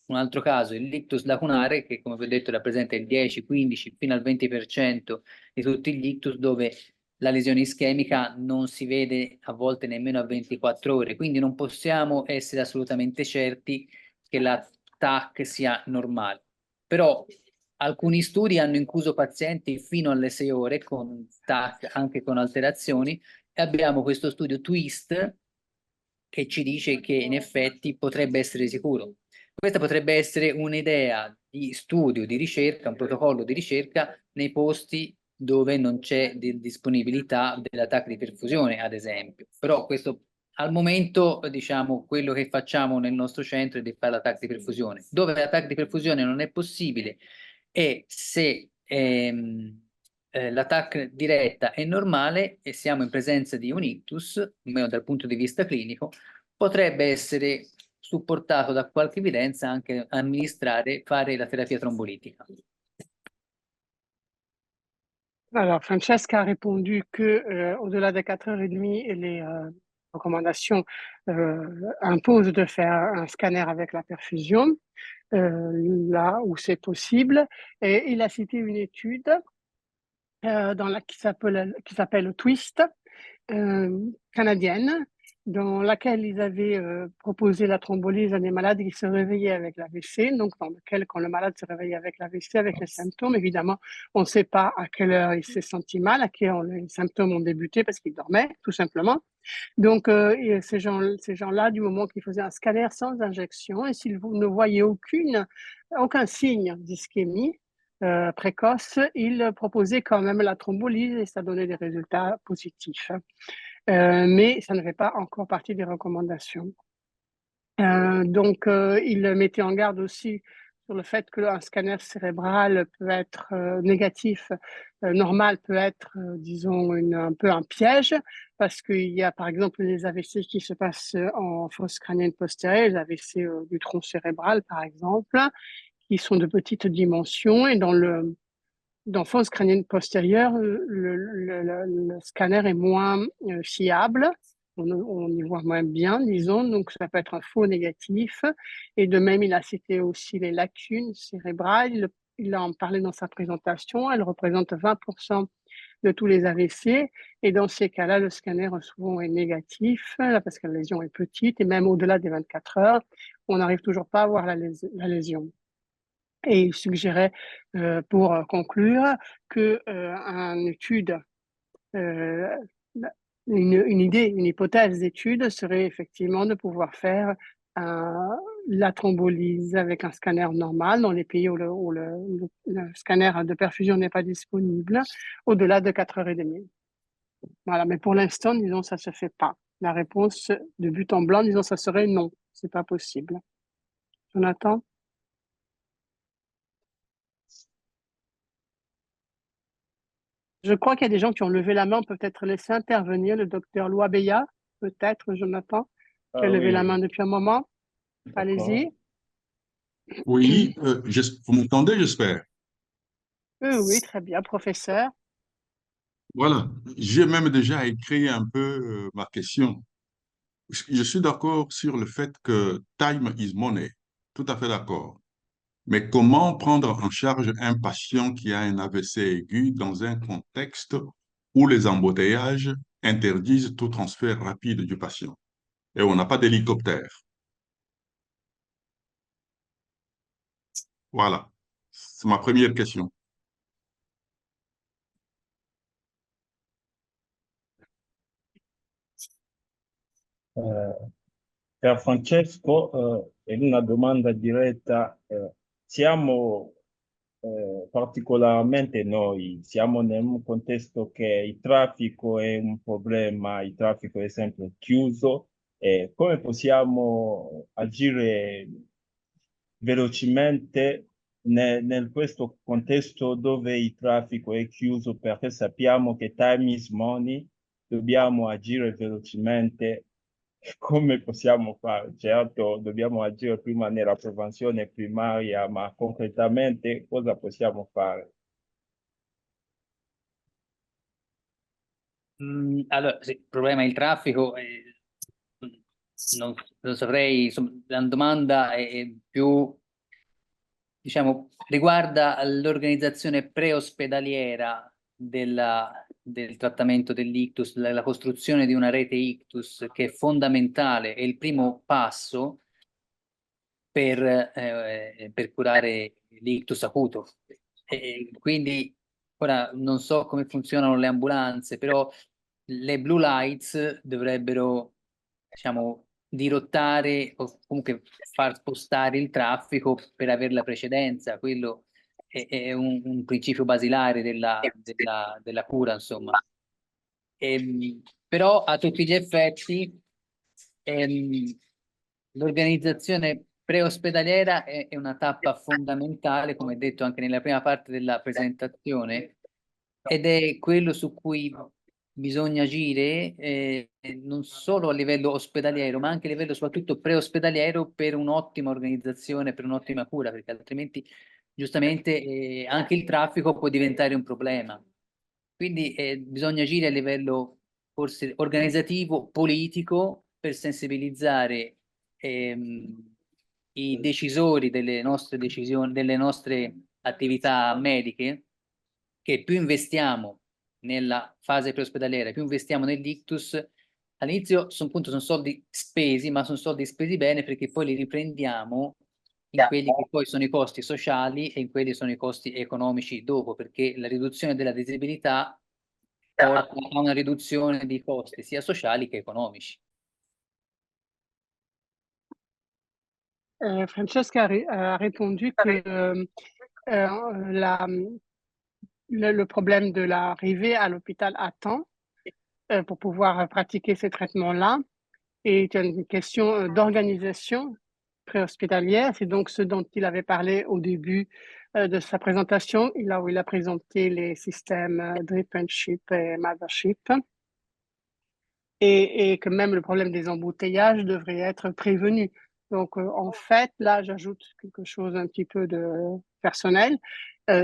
un altro caso, il l'ictus lacunare, che come vi ho detto rappresenta il 10, 15 fino al 20% di tutti gli ictus, dove la lesione ischemica non si vede a volte nemmeno a 24 ore, quindi non possiamo essere assolutamente certi che la TAC sia normale. Però alcuni studi hanno incluso pazienti fino alle 6 ore con TAC anche con alterazioni e abbiamo questo studio TWIST che ci dice che in effetti potrebbe essere sicuro. Questa potrebbe essere un'idea di studio, di ricerca, un protocollo di ricerca nei posti dove non c'è disponibilità dell'attacco di perfusione, ad esempio. Però questo al momento, diciamo, quello che facciamo nel nostro centro è di fare l'attacco di perfusione. Dove l'attacco di perfusione non è possibile e se l'attacco diretta è normale e siamo in presenza di un ictus, almeno dal punto di vista clinico, potrebbe essere supportato da qualche evidenza anche fare la terapia trombolitica.
Alors, Francesca a répondu que au-delà des 4h30, les recommandations imposent de faire un scanner avec la perfusion, là où c'est possible. Et il a cité une étude qui s'appelle TWIST, canadienne, dans laquelle ils avaient proposé la thrombolyse à des malades qui se réveillaient avec l'AVC, donc dans lequel, quand le malade se réveille avec l'AVC, avec les symptômes, évidemment, on ne sait pas à quelle heure il s'est senti mal, à quelle heure les symptômes ont débuté, parce qu'il dormait, tout simplement. Donc, ces gens-là, du moment qu'ils faisaient un scanner sans injection, et s'ils ne voyaient aucun signe d'ischémie précoce, ils proposaient quand même la thrombolyse et ça donnait des résultats positifs. Mais ça ne fait pas encore partie des recommandations. Donc, il mettait en garde aussi sur le fait qu'un scanner cérébral peut être négatif, normal peut être, disons, un peu un piège, parce qu'il y a par exemple les AVC qui se passent en fosse crânienne postérieure, les AVC du tronc cérébral par exemple, qui sont de petites dimensions, et dans fosse crânienne postérieure, le scanner est moins fiable, on y voit moins bien, disons, donc ça peut être un faux négatif. Et de même, il a cité aussi les lacunes cérébrales, il en parlait dans sa présentation, elles représentent 20% de tous les AVC, et dans ces cas-là, le scanner souvent est négatif, là, parce que la lésion est petite, et même au-delà des 24 heures, on n'arrive toujours pas à voir la lésion. Et il suggérait, pour conclure, qu'une étude, une hypothèse d'étude serait effectivement de pouvoir faire la thrombolyse avec un scanner normal dans les pays où le scanner de perfusion n'est pas disponible, au-delà de 4h30. Voilà, mais pour l'instant, disons, ça ne se fait pas. La réponse de but en blanc, disons, ça serait non, c'est pas possible. Jonathan? Je crois qu'il y a des gens qui ont levé la main, on peut peut-être laisser intervenir le docteur Louabeya, peut-être, Jonathan, qui a levé la main depuis un moment. Allez-y.
Oui, vous m'entendez, j'espère.
Oui, très bien, professeur.
Voilà, j'ai même déjà écrit un peu ma question. Je suis d'accord sur le fait que time is money, tout à fait d'accord. Mais comment prendre en charge un patient qui a un AVC aigu dans un contexte où les embouteillages interdisent tout transfert rapide du patient. Et on n'a pas d'hélicoptère. Voilà, c'est ma première question.
Per Francesco, in una domanda diretta, siamo particolarmente noi, siamo in un contesto che il traffico è un problema, il traffico è sempre chiuso, come possiamo agire velocemente questo contesto dove il traffico è chiuso, perché sappiamo che time is money, dobbiamo agire velocemente. Come possiamo fare? Certo, dobbiamo agire prima nella prevenzione primaria, ma concretamente cosa possiamo fare?
Allora, sì, il problema è il traffico, non lo saprei, insomma, la domanda è più, diciamo, riguarda l'organizzazione preospedaliera del trattamento dell'ictus, la costruzione di una rete ictus che è fondamentale, è il primo passo per curare l'ictus acuto. Quindi ora non so come funzionano le ambulanze, però le blue lights dovrebbero, diciamo, dirottare o comunque far spostare il traffico per avere la precedenza. Quello è un principio basilare della cura, insomma. Però a tutti gli effetti l'organizzazione preospedaliera è una tappa fondamentale, come detto anche nella prima parte della presentazione, ed è quello su cui bisogna agire non solo a livello ospedaliero, ma anche a livello soprattutto preospedaliero per un'ottima organizzazione, per un'ottima cura, perché altrimenti giustamente anche il traffico può diventare un problema. Quindi bisogna agire a livello forse organizzativo, politico, per sensibilizzare i decisori delle nostre decisioni, delle nostre attività mediche, che più investiamo nella fase preospedaliera, più investiamo nell'ictus, all'inizio sono soldi spesi, ma sono soldi spesi bene perché poi li riprendiamo in quelli che poi sono i costi sociali e in quelli sono i costi economici dopo, perché la riduzione della disabilità porta a una riduzione di costi sia sociali che economici.
Francesca a répondu que le problème de l'arrivée à l'hôpital à temps pour pouvoir pratiquer ces traitements-là est une question d'organisation préhospitalière. C'est donc ce dont il avait parlé au début de sa présentation, là où il a présenté les systèmes Drip&Ship et Mothership. Et que même le problème des embouteillages devrait être prévenu. Donc, en fait, là, j'ajoute quelque chose un petit peu de personnel.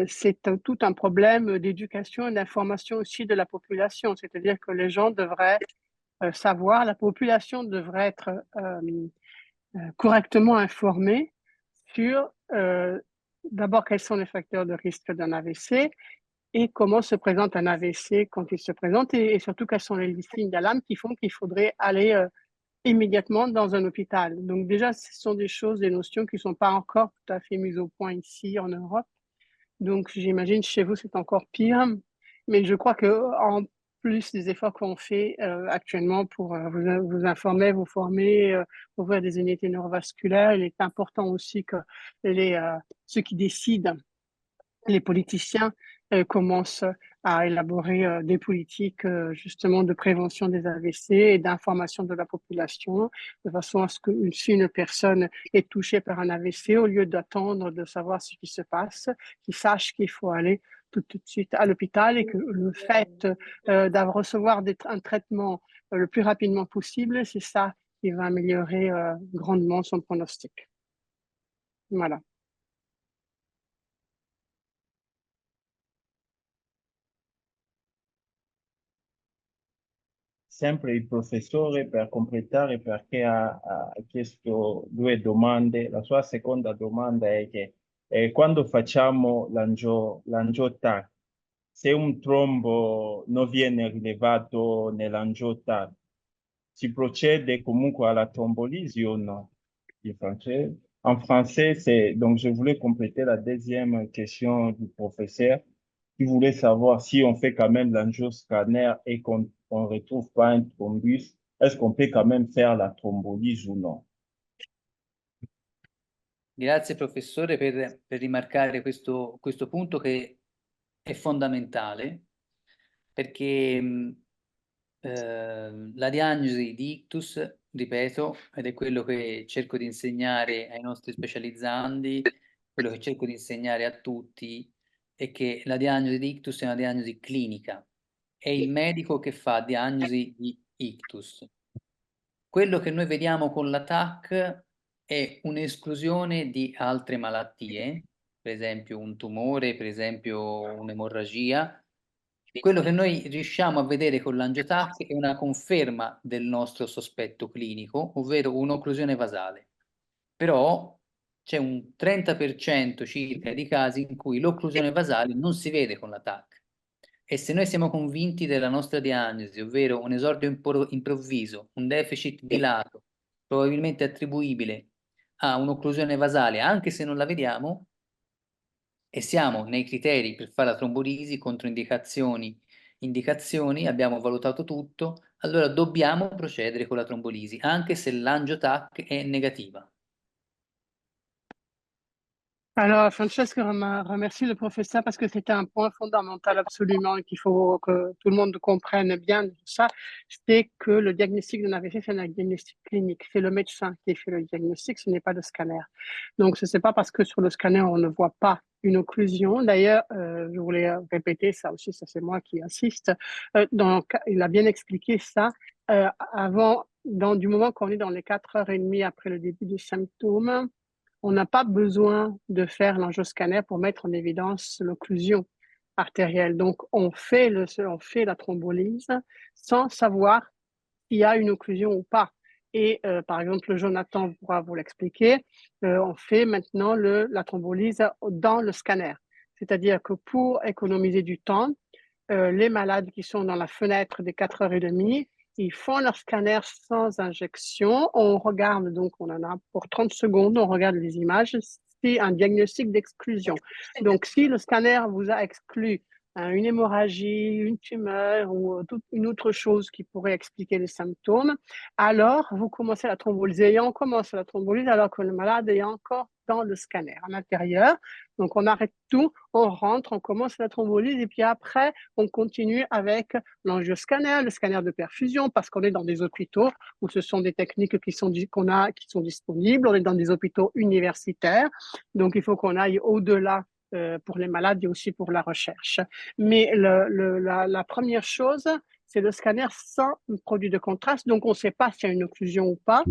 C'est tout un problème d'éducation et d'information aussi de la population. C'est-à-dire que les gens devraient savoir, la population devrait être correctement informée sur d'abord quels sont les facteurs de risque d'un AVC et comment se présente un AVC quand il se présente et surtout quels sont les signes d'alarme qui font qu'il faudrait aller immédiatement dans un hôpital. Donc déjà, ce sont des choses, des notions qui ne sont pas encore tout à fait mises au point ici en Europe. Donc j'imagine chez vous, c'est encore pire. Mais je crois qu'en plus des efforts qu'on fait actuellement pour vous informer, vous former, ouvrir des unités neurovasculaires, il est important aussi que ceux qui décident, les politiciens, commencent à élaborer des politiques justement de prévention des AVC et d'information de la population, de façon à ce que si une personne est touchée par un AVC, au lieu d'attendre de savoir ce qui se passe, qu'il sache qu'il faut aller tout de suite à l'hôpital et que le fait de recevoir un traitement le plus rapidement possible, c'est ça qui va améliorer grandement son pronostic. Voilà.
Sempre il professore per completare perché ha chiesto due domande. La sua seconda domanda è che quando facciamo l'angiotac, se un trombo non viene rilevato nell'angiotac, si procede comunque alla trombolisi o no? In français. En français, c'est, donc je voulais compléter la deuxième question du professeur qui voulait savoir si on fait quand même l'angioscanner et qu'on ne retrouve pas un thrombus, est-ce qu'on peut quand même faire la trombolyse ou non?
Grazie professore per rimarcare questo punto che è fondamentale, perché la diagnosi di ictus, ripeto, ed è quello che cerco di insegnare ai nostri specializzandi, quello che cerco di insegnare a tutti, è che la diagnosi di ictus è una diagnosi clinica. È il medico che fa diagnosi di ictus. Quello che noi vediamo con la TAC è un'esclusione di altre malattie, per esempio un tumore, per esempio un'emorragia. Quello che noi riusciamo a vedere con l'angiotac è una conferma del nostro sospetto clinico, ovvero un'occlusione vasale. Però c'è un 30% circa di casi in cui l'occlusione vasale non si vede con la TAC. E se noi siamo convinti della nostra diagnosi, ovvero un esordio improvviso, un deficit di lato, probabilmente attribuibile a un'occlusione vasale, anche se non la vediamo, e siamo nei criteri per fare la trombolisi, controindicazioni, indicazioni, abbiamo valutato tutto, allora dobbiamo procedere con la trombolisi, anche se l'angiotac è negativa.
Alors, Francesco remercie le professeur parce que c'était un point fondamental absolument et qu'il faut que tout le monde comprenne bien tout ça, c'est que le diagnostic d'un AVC, c'est un diagnostic clinique. C'est le médecin qui fait le diagnostic, ce n'est pas le scanner. Donc, ce n'est pas parce que sur le scanner, on ne voit pas une occlusion. D'ailleurs, je voulais répéter ça aussi, ça c'est moi qui insiste. Donc, il a bien expliqué ça avant, du moment qu'on est dans les 4h30 après le début des symptômes. On n'a pas besoin de faire l'angioscanner pour mettre en évidence l'occlusion artérielle. Donc, on fait la trombolyse sans savoir s'il y a une occlusion ou pas. Et par exemple, Jonathan pourra vous l'expliquer, on fait maintenant la trombolyse dans le scanner. C'est-à-dire que pour économiser du temps, les malades qui sont dans la fenêtre des 4h30, ils font leur scanner sans injection. On regarde, donc on en a pour 30 secondes, on regarde les images. C'est un diagnostic d'exclusion. Donc, si le scanner vous a exclu une hémorragie, une tumeur ou toute une autre chose qui pourrait expliquer les symptômes, alors vous commencez la trombolyse. Et on commence la trombolyse alors que le malade est encore dans le scanner à l'intérieur. Donc, on arrête tout, on rentre, on commence la trombolyse et puis après, on continue avec l'angioscanner, le scanner de perfusion, parce qu'on est dans des hôpitaux où ce sont des techniques qui sont disponibles. On est dans des hôpitaux universitaires, donc il faut qu'on aille au-delà pour les malades et aussi pour la recherche. Mais la première chose, c'est le scanner sans produit de contraste, donc on ne sait pas s'il y a une occlusion ou pas.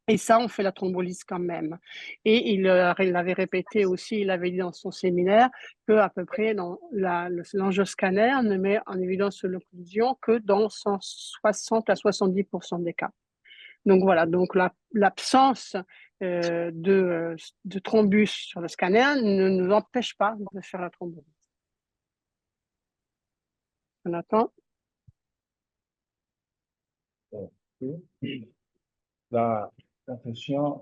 Et ça, on fait la trombolyse quand même. Et il l'avait répété aussi, il avait dit dans son séminaire qu'à peu près l'angioscanner ne met en évidence l'occlusion que dans 60 à 70% des cas. Donc voilà, donc l'absence de thrombus sur le scanner ne nous empêche pas de faire la trombolyse. Jonathan?
La question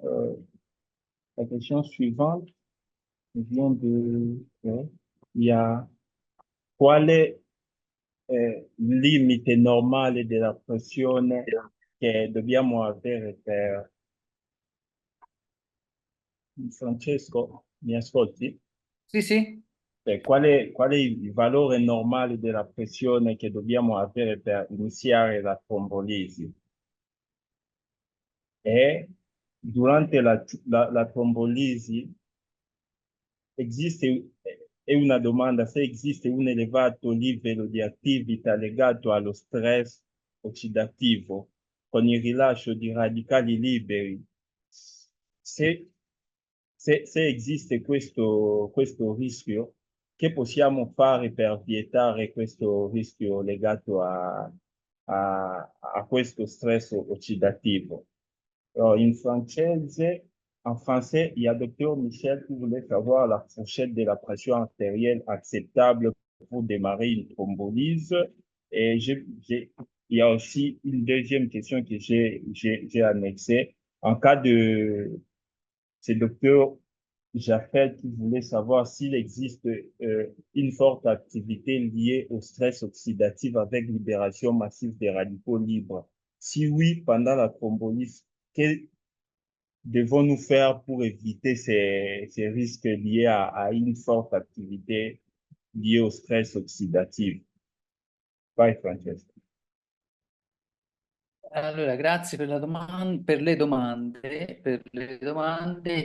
suivante vient il y a qual è il limite normale della pressione che dobbiamo avere per... Francesco, mi ascolti?
Sì, sì.
Qual è il valore normale della pressione che dobbiamo avere per iniziare la trombolisi? E durante la trombolisi è una domanda se esiste un elevato livello di attività legato allo stress ossidativo con il rilascio di radicali liberi. Se esiste questo rischio, che possiamo fare per vietare questo rischio legato a questo stress ossidativo? Alors, en français, il y a Dr Michel qui voulait savoir la fourchette de la pression artérielle acceptable pour démarrer une thrombolyse. Et il y a aussi une deuxième question que j'ai annexée. En cas de, c'est docteur Jaffet qui voulait savoir s'il existe une forte activité liée au stress oxydatif avec libération massive des radicaux libres. Si oui, pendant la thrombolyse, que devons-nous faire pour éviter ces risques liés à une forte activité liée au stress oxidatif? Vai, Francesco.
Allora, grazie per per le domande.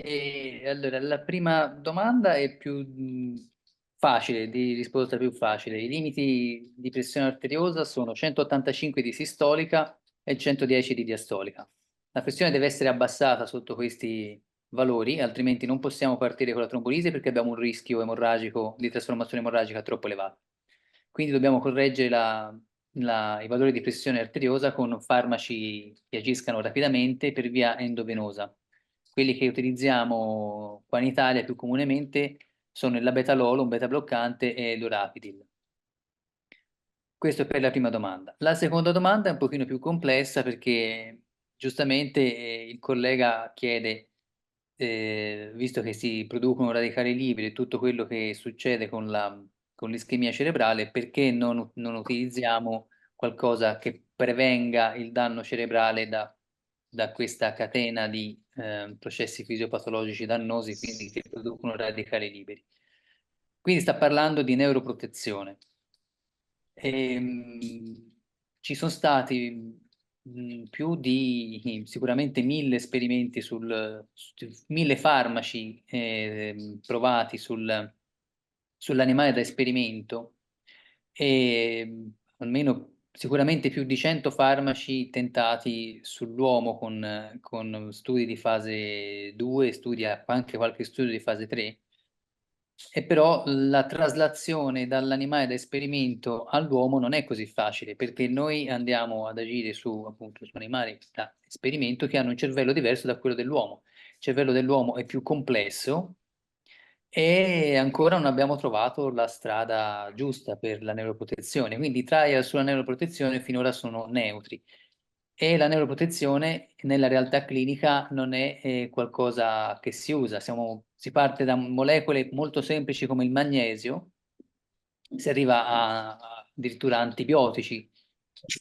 E allora, la prima domanda è più facile, di risposta più facile. I limiti di pressione arteriosa sono 185 di sistolica e 110 di diastolica. La pressione deve essere abbassata sotto questi valori, altrimenti non possiamo partire con la trombolisi perché abbiamo un rischio emorragico di trasformazione emorragica troppo elevato. Quindi dobbiamo correggere i valori di pressione arteriosa con farmaci che agiscano rapidamente per via endovenosa. Quelli che utilizziamo qua in Italia più comunemente sono il labetalolo, un beta bloccante, e l'urapidil. Questo è per la prima domanda. La seconda domanda è un pochino più complessa perché giustamente il collega chiede, visto che si producono radicali liberi e tutto quello che succede con l'ischemia cerebrale, perché non utilizziamo qualcosa che prevenga il danno cerebrale da questa catena di processi fisiopatologici dannosi, quindi che producono radicali liberi. Quindi sta parlando di neuroprotezione. Ci sono stati più di sicuramente 1000 esperimenti 1000 farmaci provati sull'animale da esperimento e almeno sicuramente più di 100 farmaci tentati sull'uomo con studi di fase 2, anche qualche studio di fase 3. E però la traslazione dall'animale da esperimento all'uomo non è così facile, perché noi andiamo ad agire appunto, su animali da esperimento che hanno un cervello diverso da quello dell'uomo. Il cervello dell'uomo è più complesso e ancora non abbiamo trovato la strada giusta per la neuroprotezione. Quindi i trial sulla neuroprotezione finora sono neutri. E la neuroprotezione nella realtà clinica non è qualcosa che si usa. Si parte da molecole molto semplici come il magnesio, si arriva addirittura a antibiotici,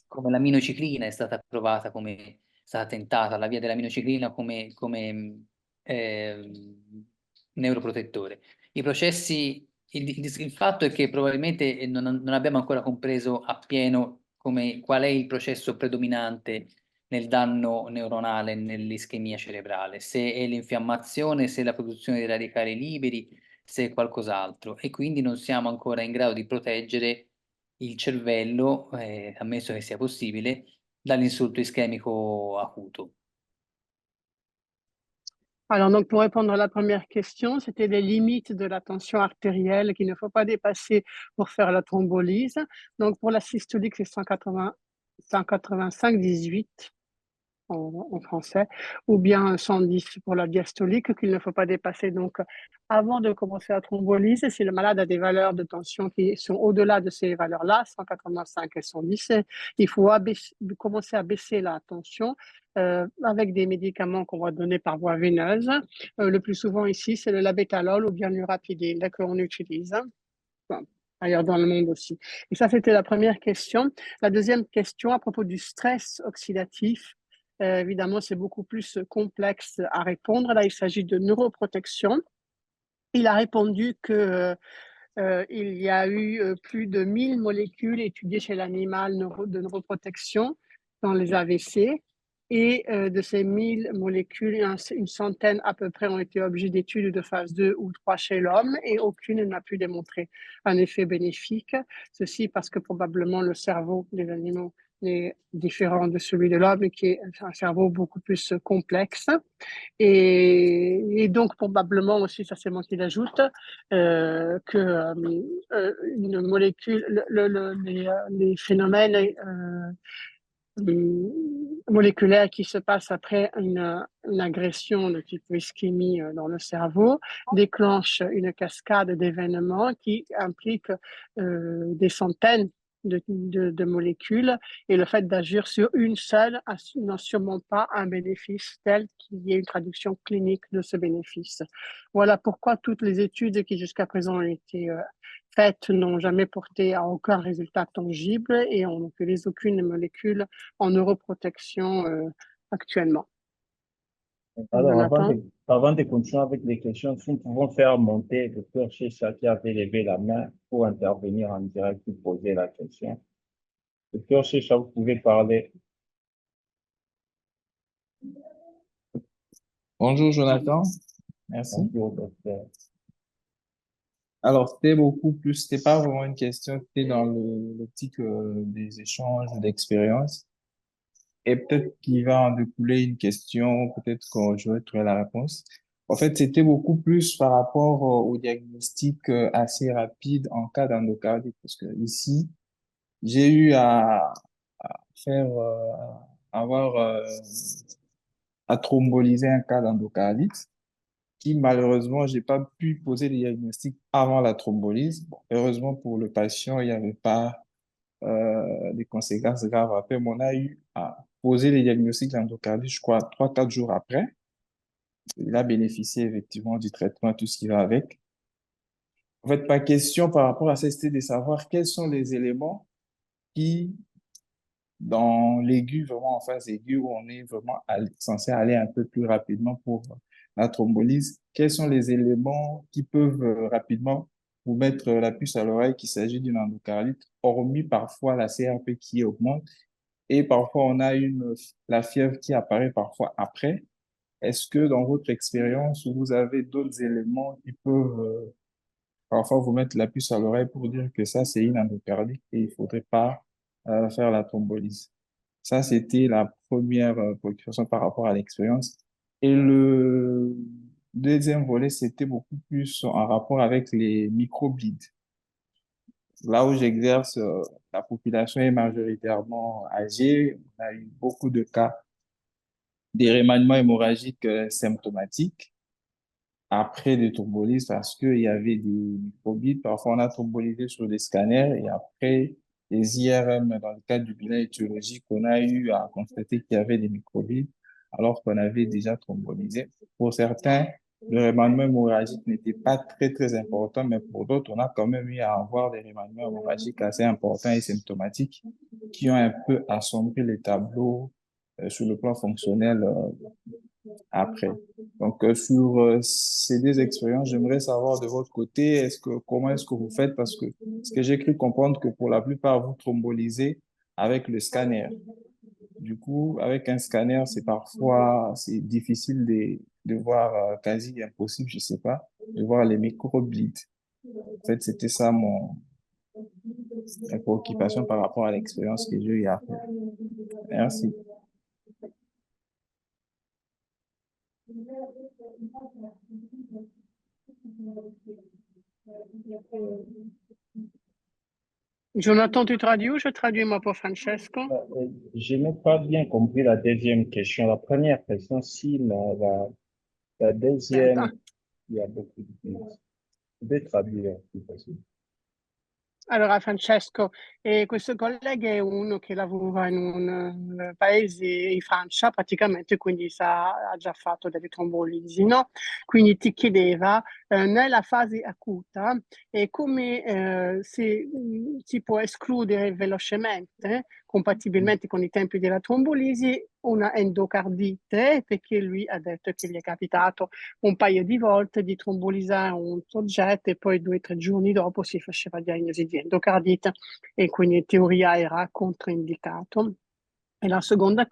come l'aminociclina è stata provata, è stata tentata la via dell'aminociclina come neuroprotettore. Il fatto è che probabilmente non abbiamo ancora compreso appieno qual è il processo predominante nel danno neuronale, nell'ischemia cerebrale, se è l'infiammazione, se è la produzione di radicali liberi, se è qualcos'altro, e quindi non siamo ancora in grado di proteggere il cervello, ammesso che sia possibile, dall'insulto ischemico acuto.
Alors, donc, pour répondre à la première question, c'était les limites de la tension artérielle qu'il ne faut pas dépasser pour faire la thrombolyse. Donc, pour la systolique, c'est 185/18 en français, ou bien 110 pour la diastolique qu'il ne faut pas dépasser. Donc, avant de commencer la thrombolyse, si le malade a des valeurs de tension qui sont au-delà de ces valeurs-là, 185 et 110, il faut commencer à baisser la tension avec des médicaments qu'on va donner par voie veineuse. Le plus souvent ici, c'est le labetalol ou bien l'urapidil qu'on utilise. Bon, ailleurs dans le monde aussi. Et ça, c'était la première question. La deuxième question à propos du stress oxydatif. Évidemment, c'est beaucoup plus complexe à répondre. Là, il s'agit de neuroprotection. Il a répondu que il y a eu plus de 1000 molécules étudiées chez l'animal de neuroprotection dans les AVC. Et de ces 1000 molécules, une centaine à peu près ont été objets d'études de phase 2 ou 3 chez l'homme et aucune n'a pu démontrer un effet bénéfique. Ceci parce que probablement le cerveau des animaux est différent de celui de l'homme et qui est un cerveau beaucoup plus complexe. Et donc, probablement aussi, ça c'est moi qui l'ajoute, que une molécule, les phénomènes moléculaire qui se passe après une agression de type ischémie dans le cerveau déclenche une cascade d'événements qui implique des centaines de molécules, et le fait d'agir sur une seule n'a sûrement pas un bénéfice tel qu'il y ait une traduction clinique de ce bénéfice. Voilà pourquoi toutes les études qui jusqu'à présent ont été faites n'ont jamais porté à aucun résultat tangible et on n'utilise aucune molécule en neuroprotection actuellement.
Alors,
Jonathan?
avant de continuer avec les questions, si nous pouvons faire monter le docteur Checha qui avait levé la main pour intervenir en direct et poser la question. Docteur Checha, vous pouvez parler.
Bonjour Jonathan, merci.
Bonjour, docteur.
Alors, c'était pas vraiment une question, c'était dans l'optique des échanges d'expériences. Et peut-être qu'il va en découler une question, peut-être que j'aurais trouvé la réponse. En fait, c'était beaucoup plus par rapport au diagnostic assez rapide en cas d'endocardite, parce que ici, j'ai eu à faire, à thromboliser un cas d'endocardite qui, malheureusement, j'ai pas pu poser le diagnostic avant la thrombolyse. Bon, heureusement pour le patient, il n'y avait pas des conséquences graves après, mais on a eu à poser les diagnostics d'endocardite, je crois, 3-4 jours après. Il a bénéficié effectivement du traitement, tout ce qui va avec. En fait, ma question par rapport à ça, c'était de savoir quels sont les éléments qui, dans l'aigu, vraiment en phase aiguë, où on est vraiment censé aller un peu plus rapidement pour la thrombolyse, quels sont les éléments qui peuvent rapidement vous mettre la puce à l'oreille qu'il s'agit d'une endocardite, hormis parfois la CRP qui augmente et parfois on a la fièvre qui apparaît parfois après. Est-ce que dans votre expérience, vous avez d'autres éléments qui peuvent parfois vous mettre la puce à l'oreille pour dire que ça, c'est une endocardite et il faudrait pas faire la thrombolyse? Ça, c'était la première préoccupation par rapport à l'expérience. Et le deuxième volet, c'était beaucoup plus en rapport avec les microbleeds. Là où j'exerce, la population est majoritairement âgée. On a eu beaucoup de cas des remaniements hémorragiques symptomatiques après des thrombolyses parce qu'il y avait des microbes. Parfois, on a thrombolysé sur des scanners et après les IRM, dans le cadre du bilan étiologique, on a eu à constater qu'il y avait des microbes alors qu'on avait déjà thrombolysé. Pour certains, le remaniement hémorragique n'était pas très, très important, mais pour d'autres, on a quand même eu à avoir des remaniements hémorragiques assez importants et symptomatiques qui ont un peu assombri les tableaux sur le plan fonctionnel après. Donc, sur ces deux expériences, j'aimerais savoir de votre côté, comment est-ce que vous faites? Parce que ce que j'ai cru comprendre que pour la plupart, vous thrombolisez avec le scanner. Du coup, avec un scanner, c'est difficile de voir, quasi impossible, je sais pas, de voir les microbleeds. En fait, c'était ça ma préoccupation par rapport à l'expérience que j'ai eu à faire. Merci.
Jonathan, tu traduis ou je traduis moi pour Francesco?
Je n'ai pas bien compris la deuxième question. La première question, si la deuxième, il y a beaucoup de choses. Je vais traduire, c'est possible.
Allora, Francesco, questo collega è uno che lavora in un paese in Francia praticamente, quindi ha già fatto delle trombolisi, no? Quindi ti chiedeva nella fase acuta come si può escludere velocemente, compatibilmente con i tempi della trombolisi, una endocardite, perché lui ha detto che gli è capitato un paio di volte di trombolisare un soggetto e poi 2 o 3 giorni dopo si faceva diagnosi di endocardite e quindi in teoria era controindicato. E la seconda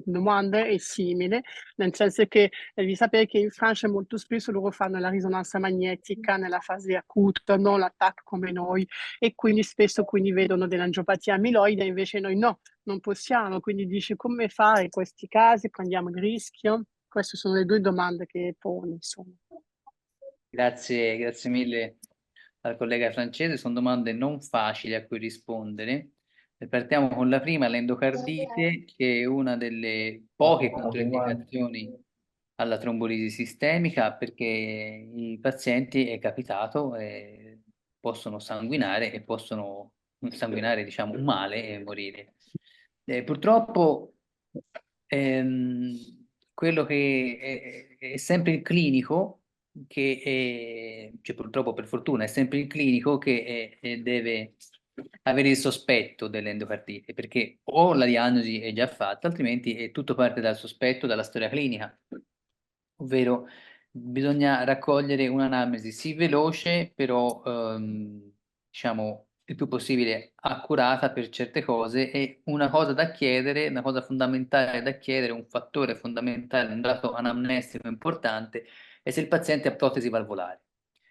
domanda è simile, nel senso che devi sapere che in Francia molto spesso loro fanno la risonanza magnetica nella fase acuta, non l'attacco come noi, e quindi spesso vedono dell'angiopatia amiloide, invece noi no, non possiamo. Quindi dici come fare in questi casi, prendiamo il rischio? Queste sono le due domande che pone, insomma.
Grazie mille al collega francese, sono domande non facili a cui rispondere, Partiamo con la prima, l'endocardite, che è una delle poche controindicazioni alla trombolisi sistemica, perché i pazienti è capitato possono sanguinare e possono sanguinare, diciamo, male e morire. Purtroppo quello che è sempre il clinico, cioè purtroppo per fortuna è sempre il clinico che deve avere il sospetto dell'endocardite, perché o la diagnosi è già fatta, altrimenti tutto parte dal sospetto, dalla storia clinica, ovvero bisogna raccogliere un'anamnesi sì veloce, però diciamo il più possibile accurata per certe cose, e una cosa da chiedere, una cosa fondamentale da chiedere, un fattore fondamentale, un dato anamnestico importante, è se il paziente ha protesi valvolari.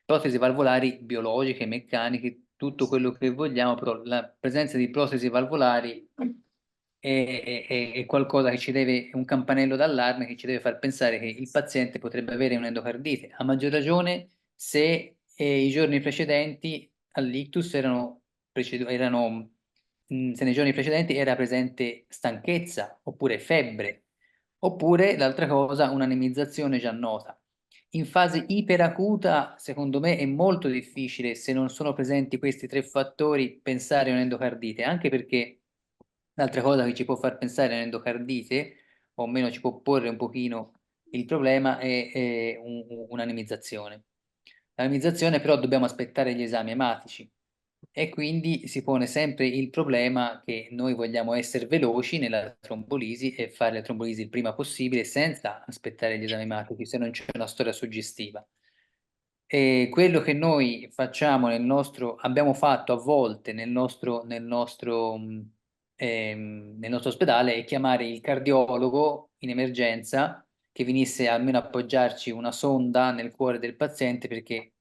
Protesi valvolari biologiche, meccaniche, tutto quello che vogliamo, però la presenza di protesi valvolari è qualcosa che ci deve, è un campanello d'allarme che ci deve far pensare che il paziente potrebbe avere un'endocardite, a maggior ragione se i giorni precedenti all'ictus se nei giorni precedenti era presente stanchezza oppure febbre, oppure l'altra cosa, un'anemizzazione già nota. In fase iperacuta, secondo me, è molto difficile, se non sono presenti questi tre fattori, pensare a un'endocardite, anche perché l'altra cosa che ci può far pensare a un'endocardite, o almeno ci può porre un pochino il problema, è un'anemizzazione. L'anemizzazione però dobbiamo aspettare gli esami ematici, e quindi si pone sempre il problema che noi vogliamo essere veloci nella trombolisi e fare la trombolisi il prima possibile senza aspettare gli esami ematici, se non c'è una storia suggestiva. E quello che noi facciamo abbiamo fatto a volte nel nostro ospedale, è chiamare il cardiologo in emergenza, che venisse almeno a appoggiarci una sonda nel cuore del paziente, perché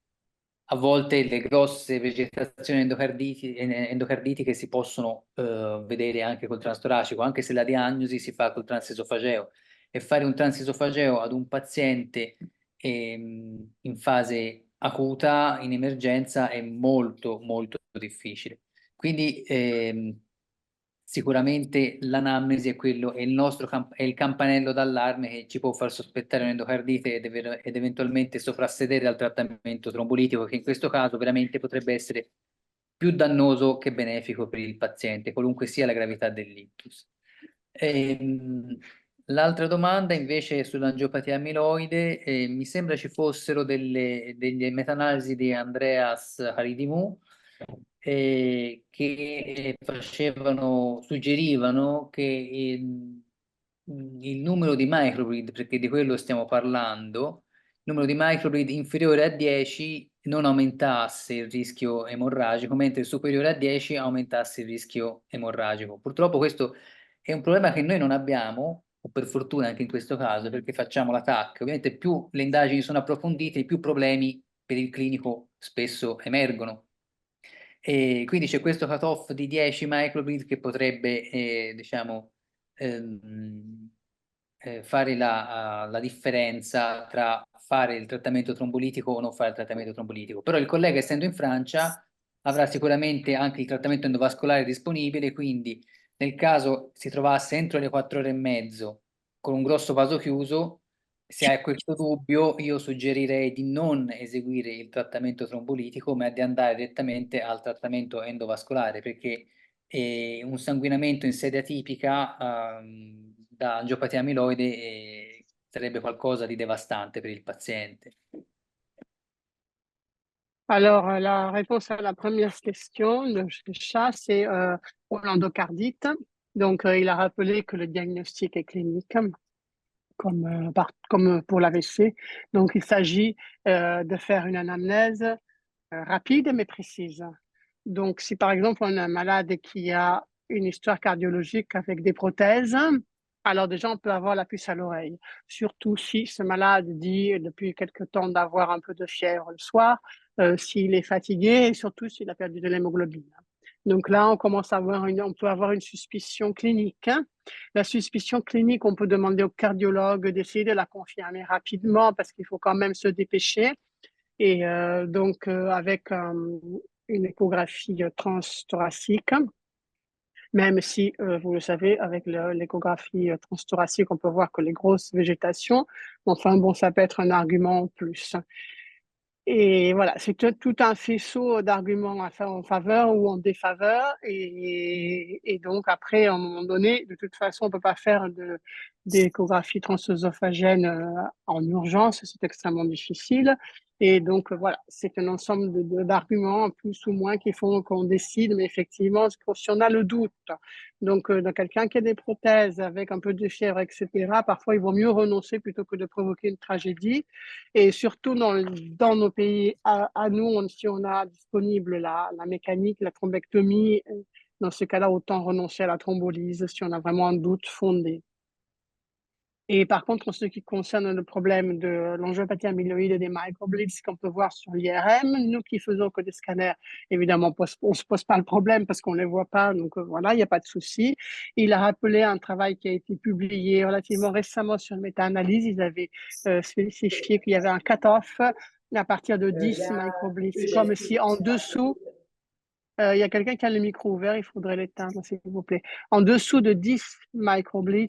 a volte le grosse vegetazioni endocarditiche si possono vedere anche col transtoracico, anche se la diagnosi si fa col transesofageo, e fare un transesofageo ad un paziente in fase acuta, in emergenza, è molto molto difficile. Quindi sicuramente l'anamnesi è è il campanello d'allarme che ci può far sospettare un'endocardite ed eventualmente soprassedere al trattamento trombolitico, che in questo caso veramente potrebbe essere più dannoso che benefico per il paziente, qualunque sia la gravità dell'ictus. L'altra domanda invece è sull'angiopatia amiloide. Mi sembra ci fossero delle meta-analisi di Andreas Haridimou che suggerivano che il numero di microbleed, perché di quello stiamo parlando, il numero di microbleed inferiore a 10 non aumentasse il rischio emorragico, mentre superiore a 10 aumentasse il rischio emorragico. Purtroppo questo è un problema che noi non abbiamo, o per fortuna anche in questo caso, perché facciamo la TAC. Ovviamente più le indagini sono approfondite, più problemi per il clinico spesso emergono. E quindi c'è questo cut-off di 10 microbleed che potrebbe, diciamo, fare la differenza tra fare il trattamento trombolitico o non fare il trattamento trombolitico. Però il collega, essendo in Francia, avrà sicuramente anche il trattamento endovascolare disponibile, quindi nel caso si trovasse entro le 4 ore e mezzo con un grosso vaso chiuso, se hai questo dubbio, io suggerirei di non eseguire il trattamento trombolitico, ma di andare direttamente al trattamento endovascolare, perché un sanguinamento in sede atipica da angiopatia amiloide sarebbe qualcosa di devastante per il paziente.
Alors, la réponse à la première question de chat, c'est pour l'endocardite. Donc, il a rappelé que le diagnostic est clinique, comme pour l'AVC. Donc, il s'agit de faire une anamnèse rapide mais précise. Donc, si par exemple on a un malade qui a une histoire cardiologique avec des prothèses, alors déjà on peut avoir la puce à l'oreille. Surtout si ce malade dit depuis quelque temps d'avoir un peu de fièvre le soir, s'il est fatigué et surtout s'il a perdu de l'hémoglobine. Donc là, on commence à on peut avoir une suspicion clinique. La suspicion clinique, on peut demander au cardiologue d'essayer de la confirmer rapidement parce qu'il faut quand même se dépêcher. Et donc, avec une échographie transthoracique, même si, vous le savez, avec l'échographie transthoracique, on peut voir que les grosses végétations, enfin bon, ça peut être un argument en plus. Et voilà, c'est tout un faisceau d'arguments en faveur ou en défaveur. Et donc après, à un moment donné, de toute façon, on ne peut pas faire d'échographie transœsophagène en urgence, c'est extrêmement difficile. Et donc voilà, c'est un ensemble d'arguments, plus ou moins, qui font qu'on décide, mais effectivement, si on a le doute, donc dans quelqu'un qui a des prothèses avec un peu de fièvre, etc., parfois il vaut mieux renoncer plutôt que de provoquer une tragédie. Et surtout dans nos pays, à nous, si on a disponible la mécanique, la thrombectomie, dans ce cas-là, autant renoncer à la thrombolyse si on a vraiment un doute fondé. Et par contre, en ce qui concerne le problème de l'angiopathie amyloïde et des microbleeds qu'on peut voir sur l'IRM, nous qui faisons que des scanners, évidemment, on ne se pose pas le problème parce qu'on ne les voit pas, donc voilà, il n'y a pas de souci. Il a rappelé un travail qui a été publié relativement récemment sur une méta-analyse. Ils avaient spécifié qu'il y avait un cut-off à partir de 10 microbleeds, comme si en dessous, il y a quelqu'un qui a le micro ouvert, il faudrait l'éteindre, s'il vous plaît. En dessous de 10 microbleeds,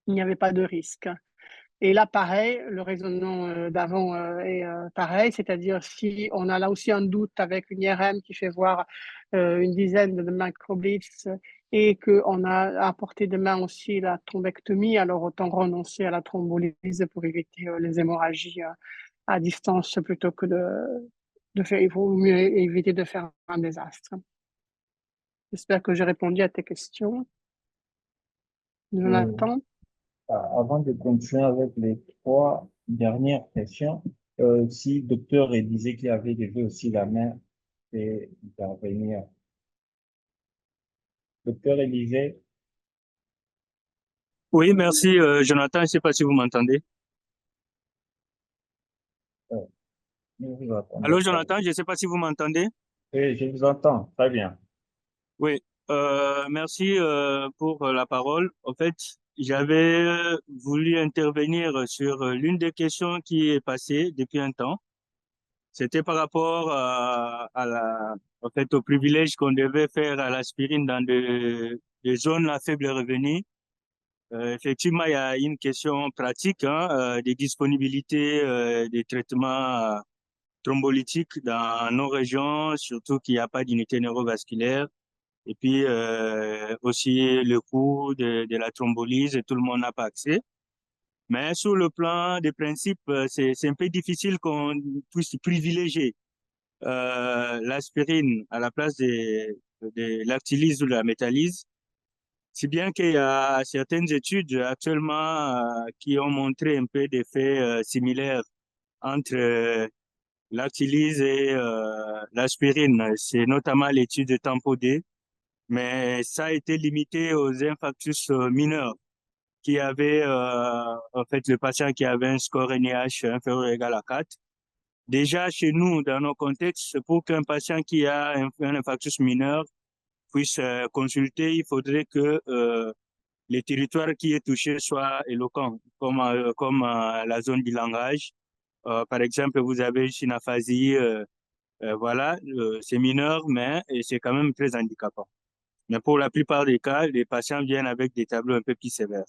il n'y avait pas de risque. Et là, pareil, le raisonnement d'avant est pareil, c'est-à-dire si on a là aussi un doute avec une IRM qui fait voir une dizaine de microbleeds et qu'on a à portée de main aussi la thrombectomie, alors autant renoncer à la thrombolyse pour éviter les hémorragies à distance plutôt que de faire, il vaut mieux éviter de faire un désastre. J'espère que j'ai répondu à tes questions. Jonathan?
Avant de continuer avec les trois dernières questions, si le docteur disait qu'il avait levé aussi la main et intervenir. Docteur Élisée,
Oui, merci, Jonathan. Je ne sais pas si vous m'entendez.
nous vous entendons
Allô,
très bien.
Jonathan, je ne sais pas si vous m'entendez.
Oui, je vous entends très bien.
Oui, merci pour la parole. En fait, j'avais voulu intervenir sur l'une des questions qui est passée depuis un temps. C'était par rapport en fait, au privilège qu'on devait faire à l'aspirine dans des zones à faible revenu. Effectivement, il y a une question pratique des disponibilités des traitements thrombolytiques dans nos régions, surtout qu'il n'y a pas d'unité neurovasculaire. Et puis aussi le coût de la thrombolyse, tout le monde n'a pas accès. Mais sur le plan des principes, c'est un peu difficile qu'on puisse privilégier l'aspirine à la place de l'actylyse ou de la métalyse. Si bien qu'il y a certaines études actuellement qui ont montré un peu d'effets similaires entre l'actylyse et l'aspirine. C'est notamment l'étude de Tempo D, mais ça a été limité aux infarctus mineurs qui avaient, en fait, le patient qui avait un score NIH inférieur ou égal à 4. Déjà, chez nous, dans nos contextes, pour qu'un patient qui a un infarctus mineur puisse consulter, il faudrait que les territoires qui est touché soient éloquents, comme la zone du langage. Par exemple, vous avez une aphasie, voilà, c'est mineur, mais c'est quand même très handicapant. Mais pour la plupart des cas, les patients viennent avec des tableaux un peu plus sévères.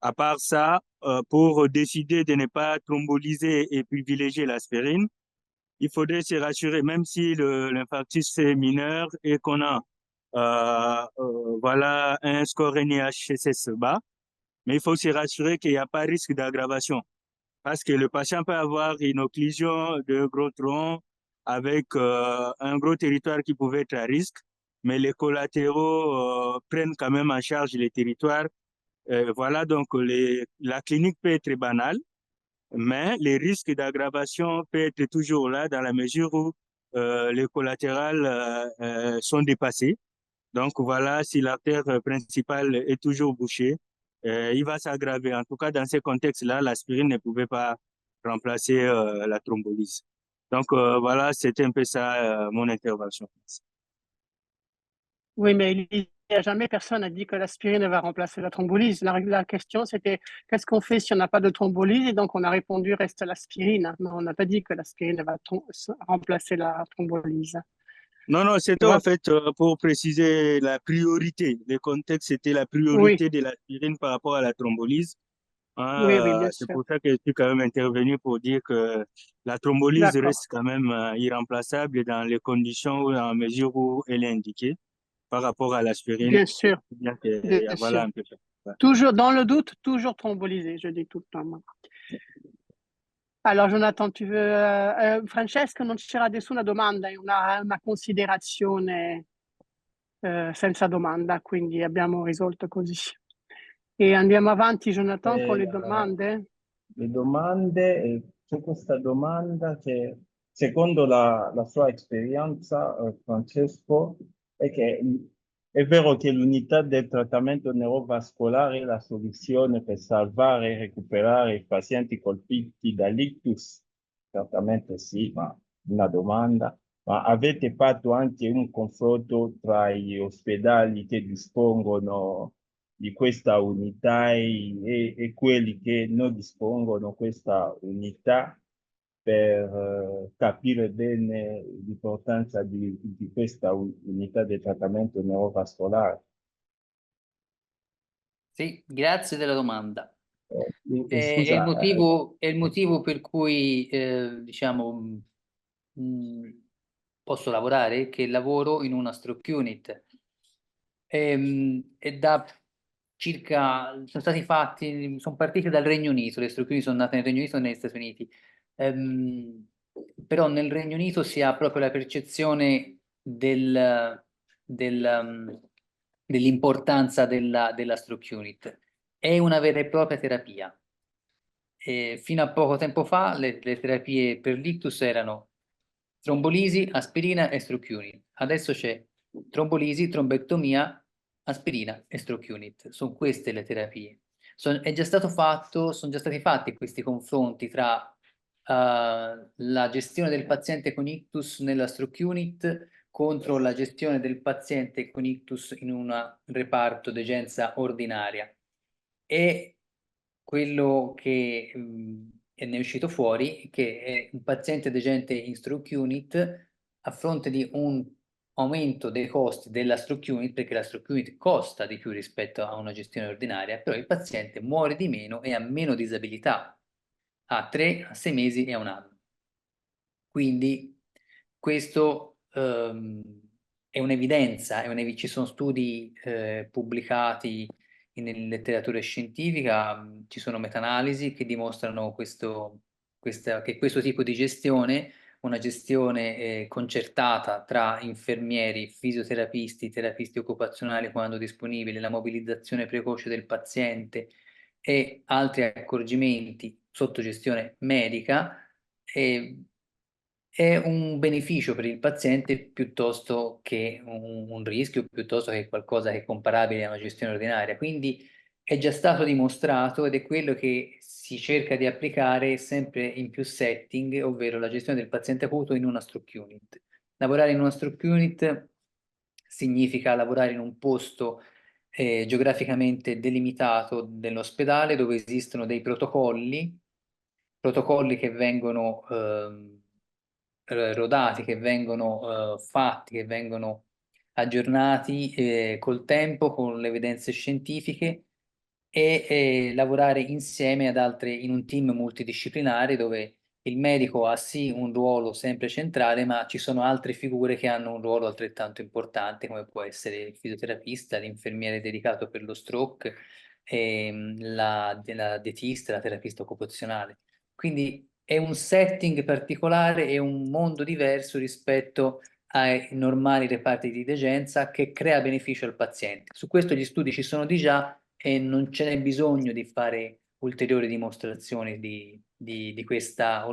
À part ça, pour décider de ne pas thromboliser et privilégier l'aspirine, il faudrait se rassurer, même si l'infarctus est mineur et qu'on a voilà, un score NIHSS bas, mais il faut se rassurer qu'il n'y a pas risque d'aggravation. Parce que le patient peut avoir une occlusion de gros tronc avec un gros territoire qui pouvait être à risque, mais les collatéraux prennent quand même en charge les territoires. Voilà, donc la clinique peut être banale, mais les risques d'aggravation peuvent être toujours là dans la mesure où les collatérales sont dépassés. Donc voilà, si l'artère principale est toujours bouchée, il va s'aggraver. En tout cas, dans ces contextes-là, l'aspirine ne pouvait pas remplacer la thrombolyse. Donc voilà, c'était un peu ça mon intervention.
Oui, mais il n'y a jamais personne n'a dit que l'aspirine va remplacer la thrombolyse. La question, c'était qu'est-ce qu'on fait si on n'a pas de thrombolyse? Et donc, on a répondu reste l'aspirine. Mais on n'a pas dit que l'aspirine va remplacer la thrombolyse.
Non,
Tu
c'était
vois?
en fait pour préciser la priorité. Le contexte, c'était la
Oui,
priorité de l'aspirine par rapport à la thrombolyse.
oui, oui, bien
C'est
sûr.
pour ça que je suis quand même intervenu pour dire que la thrombolyse
D'accord.
reste quand même irremplaçable dans les conditions ou dans la mesure où elle est indiquée par rapport à l'aspirine.
Bien sûr,
Bien
bien
que, voilà
sûr.
un peu ça. Ouais.
Toujours, dans le doute, toujours thrombolyser, je dis tout le temps, moi. Allora, Jonathan, Francesco, non c'era nessuna domanda, è una considerazione senza domanda, quindi abbiamo risolto così. E andiamo avanti, Jonathan, con le domande?
Le domande, su questa domanda che secondo la sua esperienza, Francesco, è che è vero che l'unità del trattamento neurovascolare è la soluzione per salvare e recuperare i pazienti colpiti dall'ictus? Certamente sì, ma una domanda. Ma avete fatto anche un confronto tra gli ospedali che dispongono di questa unità e quelli che non dispongono questa unità per capire bene l'importanza di questa unità di trattamento neurovascolare.
Sì, grazie della domanda.
Scusa,
È il motivo per cui, diciamo, posso lavorare, che lavoro in una stroke unit. E da circa, sono stati fatti, sono partiti dal Regno Unito, le stroke unit sono nate nel Regno Unito e negli Stati Uniti. Però nel Regno Unito si ha proprio la percezione dell'importanza della stroke unit. È una vera e propria terapia. Fino a poco tempo fa le terapie per l'ictus erano trombolisi, aspirina e stroke unit. Adesso c'è trombolisi, trombectomia, aspirina e stroke unit. Sono queste le terapie. Sono già stati fatti questi confronti tra la gestione del paziente con ictus nella stroke unit contro la gestione del paziente con ictus in un reparto degenza ordinaria. E quello che ne è uscito fuori è che un paziente degente in stroke unit, a fronte di un aumento dei costi della stroke unit, perché la stroke unit costa di più rispetto a una gestione ordinaria, però il paziente muore di meno e ha meno disabilità a 3, a 6 mesi e a 1 anno. Quindi questo è un'evidenza, ci sono studi pubblicati in letteratura scientifica, ci sono meta-analisi che dimostrano che questo tipo di gestione, una gestione concertata tra infermieri, fisioterapisti, terapisti occupazionali quando disponibili, la mobilizzazione precoce del paziente e altri accorgimenti sotto gestione medica, è un beneficio per il paziente piuttosto che un rischio, piuttosto che qualcosa che è comparabile a una gestione ordinaria. Quindi è già stato dimostrato ed è quello che si cerca di applicare sempre in più setting, ovvero la gestione del paziente acuto in una stroke unit. Lavorare in una stroke unit significa lavorare in un posto geograficamente delimitato dell'ospedale dove esistono dei protocolli che vengono rodati, che vengono fatti, che vengono aggiornati col tempo, con le evidenze scientifiche e lavorare insieme ad altre in un team multidisciplinare dove il medico ha sì un ruolo sempre centrale, ma ci sono altre figure che hanno un ruolo altrettanto importante, come può essere il fisioterapista, l'infermiere dedicato per lo stroke, la dietista, la terapista occupazionale. Quindi è un setting particolare e un mondo diverso rispetto ai normali reparti di degenza che crea beneficio al paziente. Su questo gli studi ci sono di già e non ce n'è bisogno di fare ulteriori dimostrazioni di questa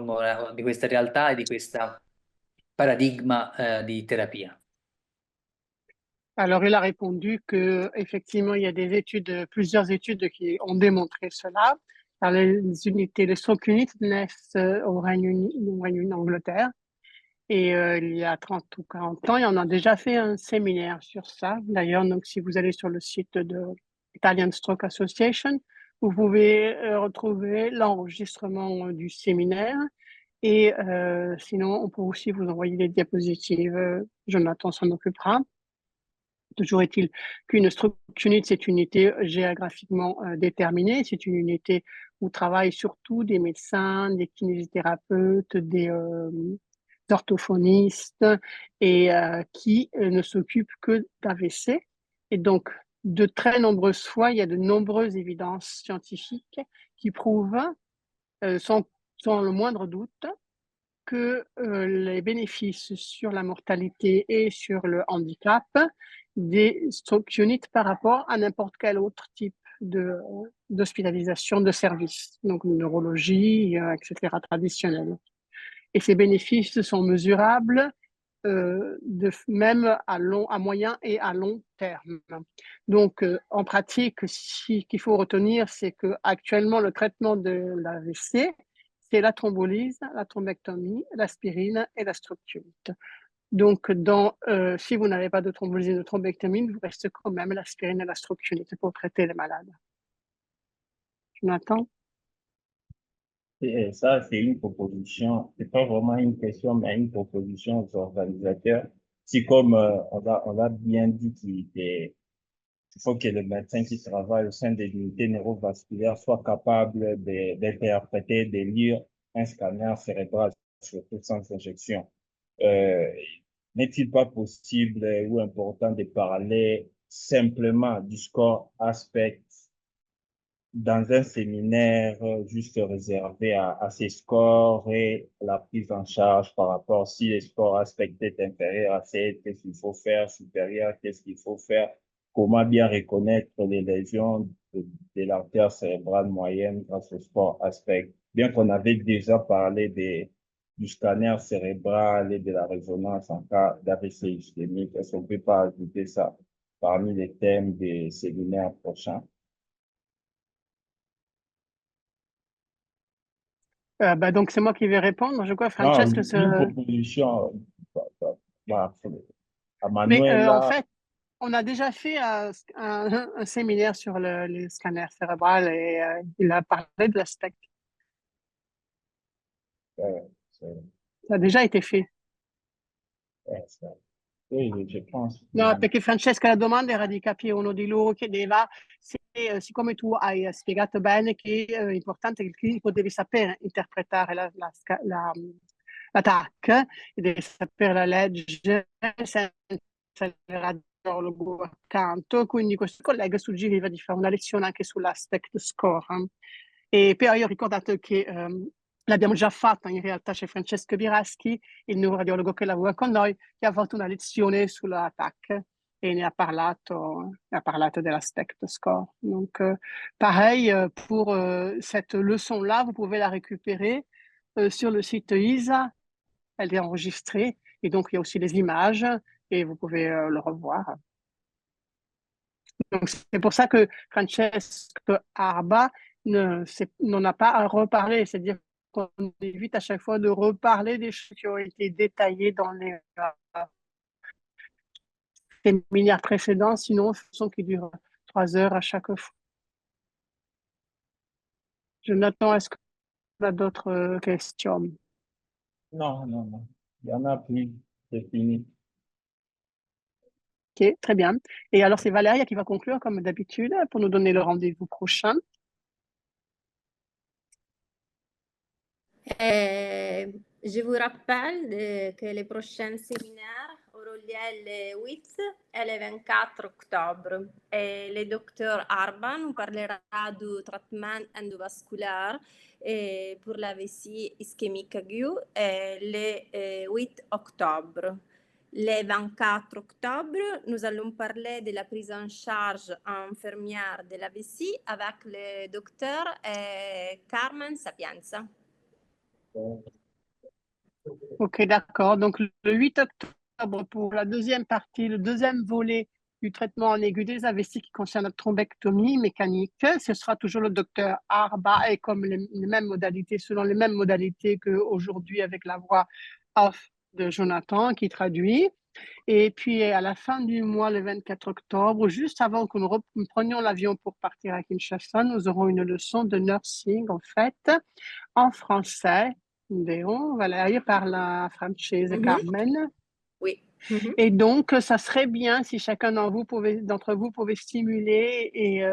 realtà e di questo paradigma di terapia.
Alors, il a répondu qu'effectivement, il y a plusieurs études qui ont démontré cela. Alors, les stroke units naissent au Royaume Uni, en Angleterre. Et il y a 30 ou 40 ans, et on a déjà fait un séminaire sur ça. D'ailleurs, donc, si vous allez sur le site de Italian Stroke Association, vous pouvez retrouver l'enregistrement du séminaire. Et sinon, on peut aussi vous envoyer des diapositives. Jonathan s'en occupera. Toujours est-il qu'une structure unit, c'est une unité géographiquement déterminée. C'est une unité où travaillent surtout des médecins, des kinésithérapeutes, des orthophonistes et qui ne s'occupent que d'AVC. Et donc, de très nombreuses fois, il y a de nombreuses évidences scientifiques qui prouvent, sans le moindre doute, que les bénéfices sur la mortalité et sur le handicap des stroke units par rapport à n'importe quel autre type d'hospitalisation de service, donc neurologie, etc., traditionnelle. Et ces bénéfices sont mesurables même à moyen et à long terme. Donc, en pratique, ce qu'il faut retenir, c'est qu'actuellement, le traitement de l'AVC, c'est la thrombolyse, la thrombectomie, l'aspirine et la structure. Donc, si vous n'avez pas de thrombolyse et de thrombectomie, il vous reste quand même l'aspirine et la structure pour traiter les malades. Jonathan?
Et ça, c'est une proposition, c'est pas vraiment une question, mais une proposition aux organisateurs. Si comme on l'a bien dit, il faut que le médecin qui travaille au sein des unités neurovasculaires soit capable d'interpréter, de lire un scanner cérébral, surtout sans injection. N'est-il pas possible ou important de parler simplement du score aspect dans un séminaire juste réservé à ces scores et la prise en charge par rapport si les scores aspect est inférieur à 7, qu'est-ce qu'il faut faire, supérieur, qu'est-ce qu'il faut faire, comment bien reconnaître les lésions de l'artère cérébrale moyenne grâce au score aspect. Bien qu'on avait déjà parlé du scanner cérébral et de la résonance en cas d'AVC ischémique, est-ce qu'on peut pas ajouter ça parmi les thèmes des séminaires prochains?
Donc, c'est moi qui vais répondre. Je crois,
Non,
Francesca,
une proposition bah, à
mais en
Manuela.
fait, on a déjà fait un séminaire sur les scanners cérébrales et il a parlé de l'aspect.
C'est-
Ça a déjà été fait.
Oui, je pense.
No, perché Francesca la domanda era di capire, uno di loro chiedeva se, siccome tu hai spiegato bene che è importante che il clinico deve sapere interpretare la TAC e deve saperla leggere senza il radiologo accanto, quindi questo collega suggeriva di fare una lezione anche sull'aspect score. E però io ho ricordato che l'abbiamo già fatta in realtà, c'è Francesco Biraschi, il neuroradiologo che lavora con noi, che ha fatto una lezione sulla TAC et ne a parlé de l'aspect score. Donc, pareil, pour cette leçon-là, vous pouvez la récupérer sur le site ISA. Elle est enregistrée et donc il y a aussi les images et vous pouvez le revoir. Donc, c'est pour ça que Francesco Arba n'en a pas à reparler, c'est-à-dire qu'on évite à chaque fois de reparler des choses qui ont été détaillées dans les séminaires précédents, sinon ce sont qui durent 3 heures à chaque fois. Jonathan, est-ce qu'on a d'autres questions?
Non, non, non. Il y en a plus. C'est fini.
Ok, très bien. Et alors, c'est Valéria qui va conclure, comme d'habitude, pour nous donner le rendez-vous prochain.
Je vous rappelle que les prochains séminaires auront lieu le 8 et le 24 octobre. Et le docteur Arba nous parlera du traitement endovasculaire pour la vessie ischémique aiguë le 8 octobre. Le 24 octobre, nous allons parler de la prise en charge infirmière de la vessie avec le docteur Carmen Sapienza.
Ok, d'accord. Donc, le 8 octobre, pour la deuxième partie, le deuxième volet du traitement en aigu des AVC qui concerne la thrombectomie mécanique, ce sera toujours le docteur Arba et comme les mêmes modalités, selon les mêmes modalités qu'aujourd'hui avec la voix off de Jonathan qui traduit. Et puis, à la fin du mois, le 24 octobre, juste avant que nous prenions l'avion pour partir à Kinshasa, nous aurons une leçon de nursing, en fait, en français, Vero? Voilà, io parlo francese, Carmen.
Oui.
Et donc, ça serait bien si chacun d'entre vous pouvait stimuler et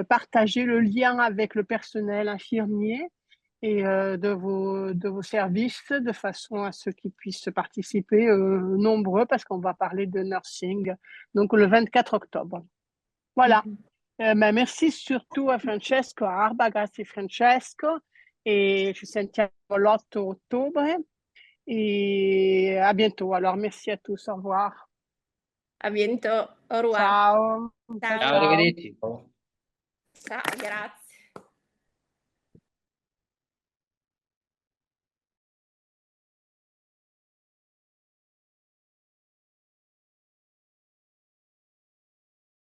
partager le lien avec le personnel infirmier et de vos services de façon à ce qu'ils puissent participer nombreux parce qu'on va parler de nursing, donc le 24 octobre. Voilà. Ma merci surtout a Francesco, a Arba, grazie Francesco et ci sentiamo l'8 ottobre et à bientôt. Alors merci à tous, au revoir.
A bientôt. Au revoir.
Ciao.
Ciao.
Ciao, arrivederci.
Ciao, grazie.